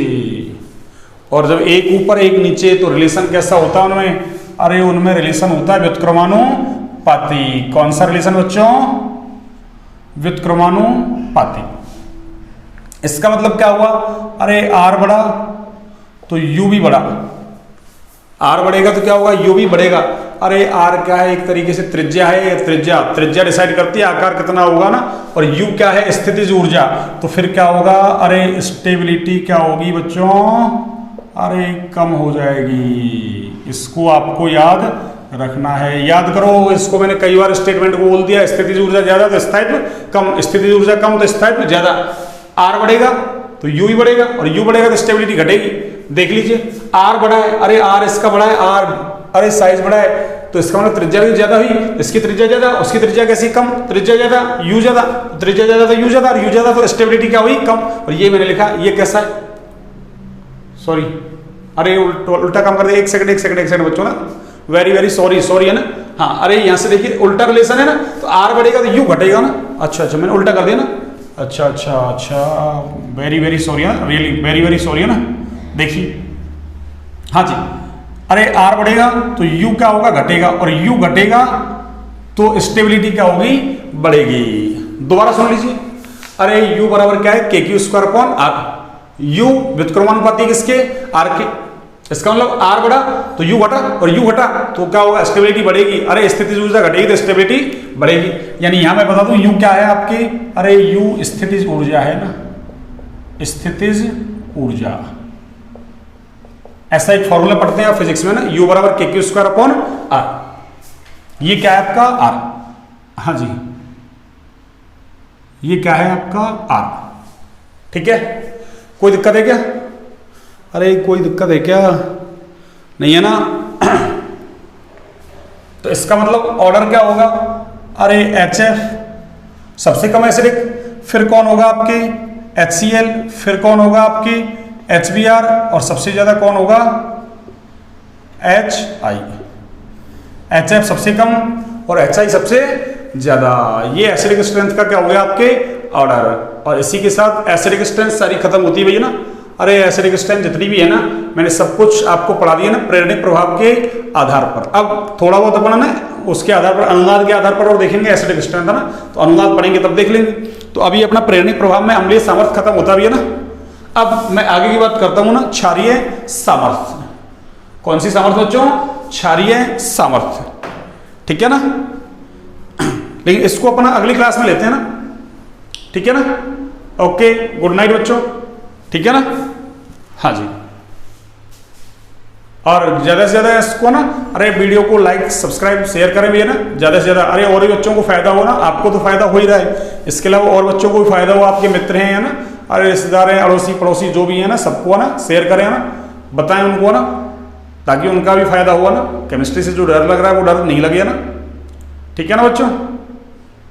और जब एक ऊपर एक नीचे तो रिलेशन कैसा होता है उनमें, अरे उनमें रिलेशन होता है व्युत्क्रमानुपाती। कौन सा रिलेशन बच्चों, व्युत्क्रमानुपाती। इसका मतलब क्या हुआ, अरे R बढ़ा तो U भी बढ़ा, R बढ़ेगा तो क्या होगा, U भी बढ़ेगा। अरे R क्या है, एक तरीके से त्रिज्या है, त्रिज्या त्रिज्या डिसाइड करती है आकार कितना होगा ना, और U क्या है, स्थितिज ऊर्जा। तो फिर क्या होगा, अरे स्टेबिलिटी क्या होगी बच्चों, अरे कम हो जाएगी। इसको आपको याद रखना है, याद करो, इसको मैंने कई बार स्टेटमेंट को बोल दिया, स्थितिज ऊर्जा ज्यादा तो स्थायित्व कम, स्थितिज ऊर्जा कम तो स्थायित्व ज्यादा। R बढ़ेगा तो U भी बढ़ेगा और U बढ़ेगा तो स्टेबिलिटी घटेगी। देख लीजिए R बढ़ा है, अरे R इसका बढ़ा है, R अरे साइज बढ़ा है तो इसका मतलब त्रिज्या भी ज्यादा हुई, इसकी त्रिज्या ज्यादा, उसकी त्रिज्या कैसी, कम, त्रिज्या ज्यादा, U ज्यादा, त्रिज्या ज्यादा तो U ज्यादा, और U ज्यादा तो स्टेबिलिटी क्या हुई, कम। और ये मैंने लिखा, ये कैसा है, सॉरी, अरे उल्टा काम कर दे, एक सेकंड बच्चों ना, वेरी वेरी सॉरी है ना। हाँ अरे यहाँ से देखिए उल्टा रिलेशन है ना, तो R बढ़ेगा तो U घटेगा ना। अच्छा मैंने उल्टा कर दिया ना, अच्छा वेरी वेरी सॉरी है ना, रियली वेरी वेरी सॉरी है ना। देखिए हाँ जी, अरे R बढ़ेगा तो U क्या होगा, घटेगा, और U घटेगा तो स्टेबिलिटी क्या होगी, बढ़ेगी। दोबारा सुन लीजिए, अरे U बराबर क्या है, KQ square upon R। U व्युत्क्रमानुपाती किसके, R के। इसका मतलब R बढ़ा तो U घटा, और U घटा तो क्या होगा, स्टेबिलिटी बढ़ेगी। अरे स्थितिज ऊर्जा घटेगी तो स्टेबिलिटी बढ़ेगी। यानी यहां मैं बता दूं U क्या है आपके, अरे U स्थितिज ऊर्जा है ना, स्थितिज ऊर्जा। ऐसा एक फॉर्मूला पढ़ते हैं आप फिजिक्स में ना, U बराबर KQ स्क्वायर अपॉन R। ये क्या है आपका R, हाँ जी, ये क्या है आपका R, ठीक है। कोई दिक्कत है क्या, अरे कोई दिक्कत है क्या, नहीं है ना। तो इसका मतलब ऑर्डर क्या होगा, अरे HF सबसे कम एसिडिक, फिर कौन होगा आपके HCl, फिर कौन होगा आपके HBr, और सबसे ज्यादा कौन होगा HI। HF सबसे कम और HI सबसे ज्यादा। ये एसिडिक स्ट्रेंथ का क्या हो गया आपके ऑर्डर। और इसी के साथ एसिडिक स्ट्रेंथ सारी खत्म होती है भैया ना। अरे एसिडिक स्ट्रेंथ जितनी भी है ना, मैंने सब कुछ आपको पढ़ा दिया ना प्रेरणिक प्रभाव के आधार पर। अब थोड़ा बहुत अपना ना उसके आधार पर, अनुनाद के आधार पर और देखेंगे एसिडिक स्ट्रेंथ है ना, तो अनुनाद पढ़ेंगे तब देख लेंगे। तो अभी अपना प्रेरणिक प्रभाव में अम्लीय सामर्थ्य खत्म होता भी है ना। अब मैं आगे की बात करता हूं ना, क्षारीय सामर्थ्य। कौन सी सामर्थ्य बच्चों? क्षारीय सामर्थ्य, ठीक है ना। लेकिन इसको अपना अगली क्लास में लेते हैं ना, ठीक है ना। ओके, गुड नाइट बच्चों, ठीक है ना। हाँ जी, और ज़्यादा से ज़्यादा इसको ना, अरे वीडियो को लाइक सब्सक्राइब शेयर करें भैया ना, ज़्यादा से ज़्यादा। अरे और भी बच्चों को फायदा हो ना, आपको तो फायदा हो ही रहा है, इसके अलावा और बच्चों को भी फायदा हो, आपके मित्र हैं ना, अरे रिश्तेदार हैं, अड़ोसी पड़ोसी जो भी है ना, सबको ना शेयर करें ना, बताएं उनको ना, ताकि उनका भी फायदा हुआ ना। केमिस्ट्री से जो डर लग रहा है वो डर नहीं लगे ना, ठीक है ना बच्चों।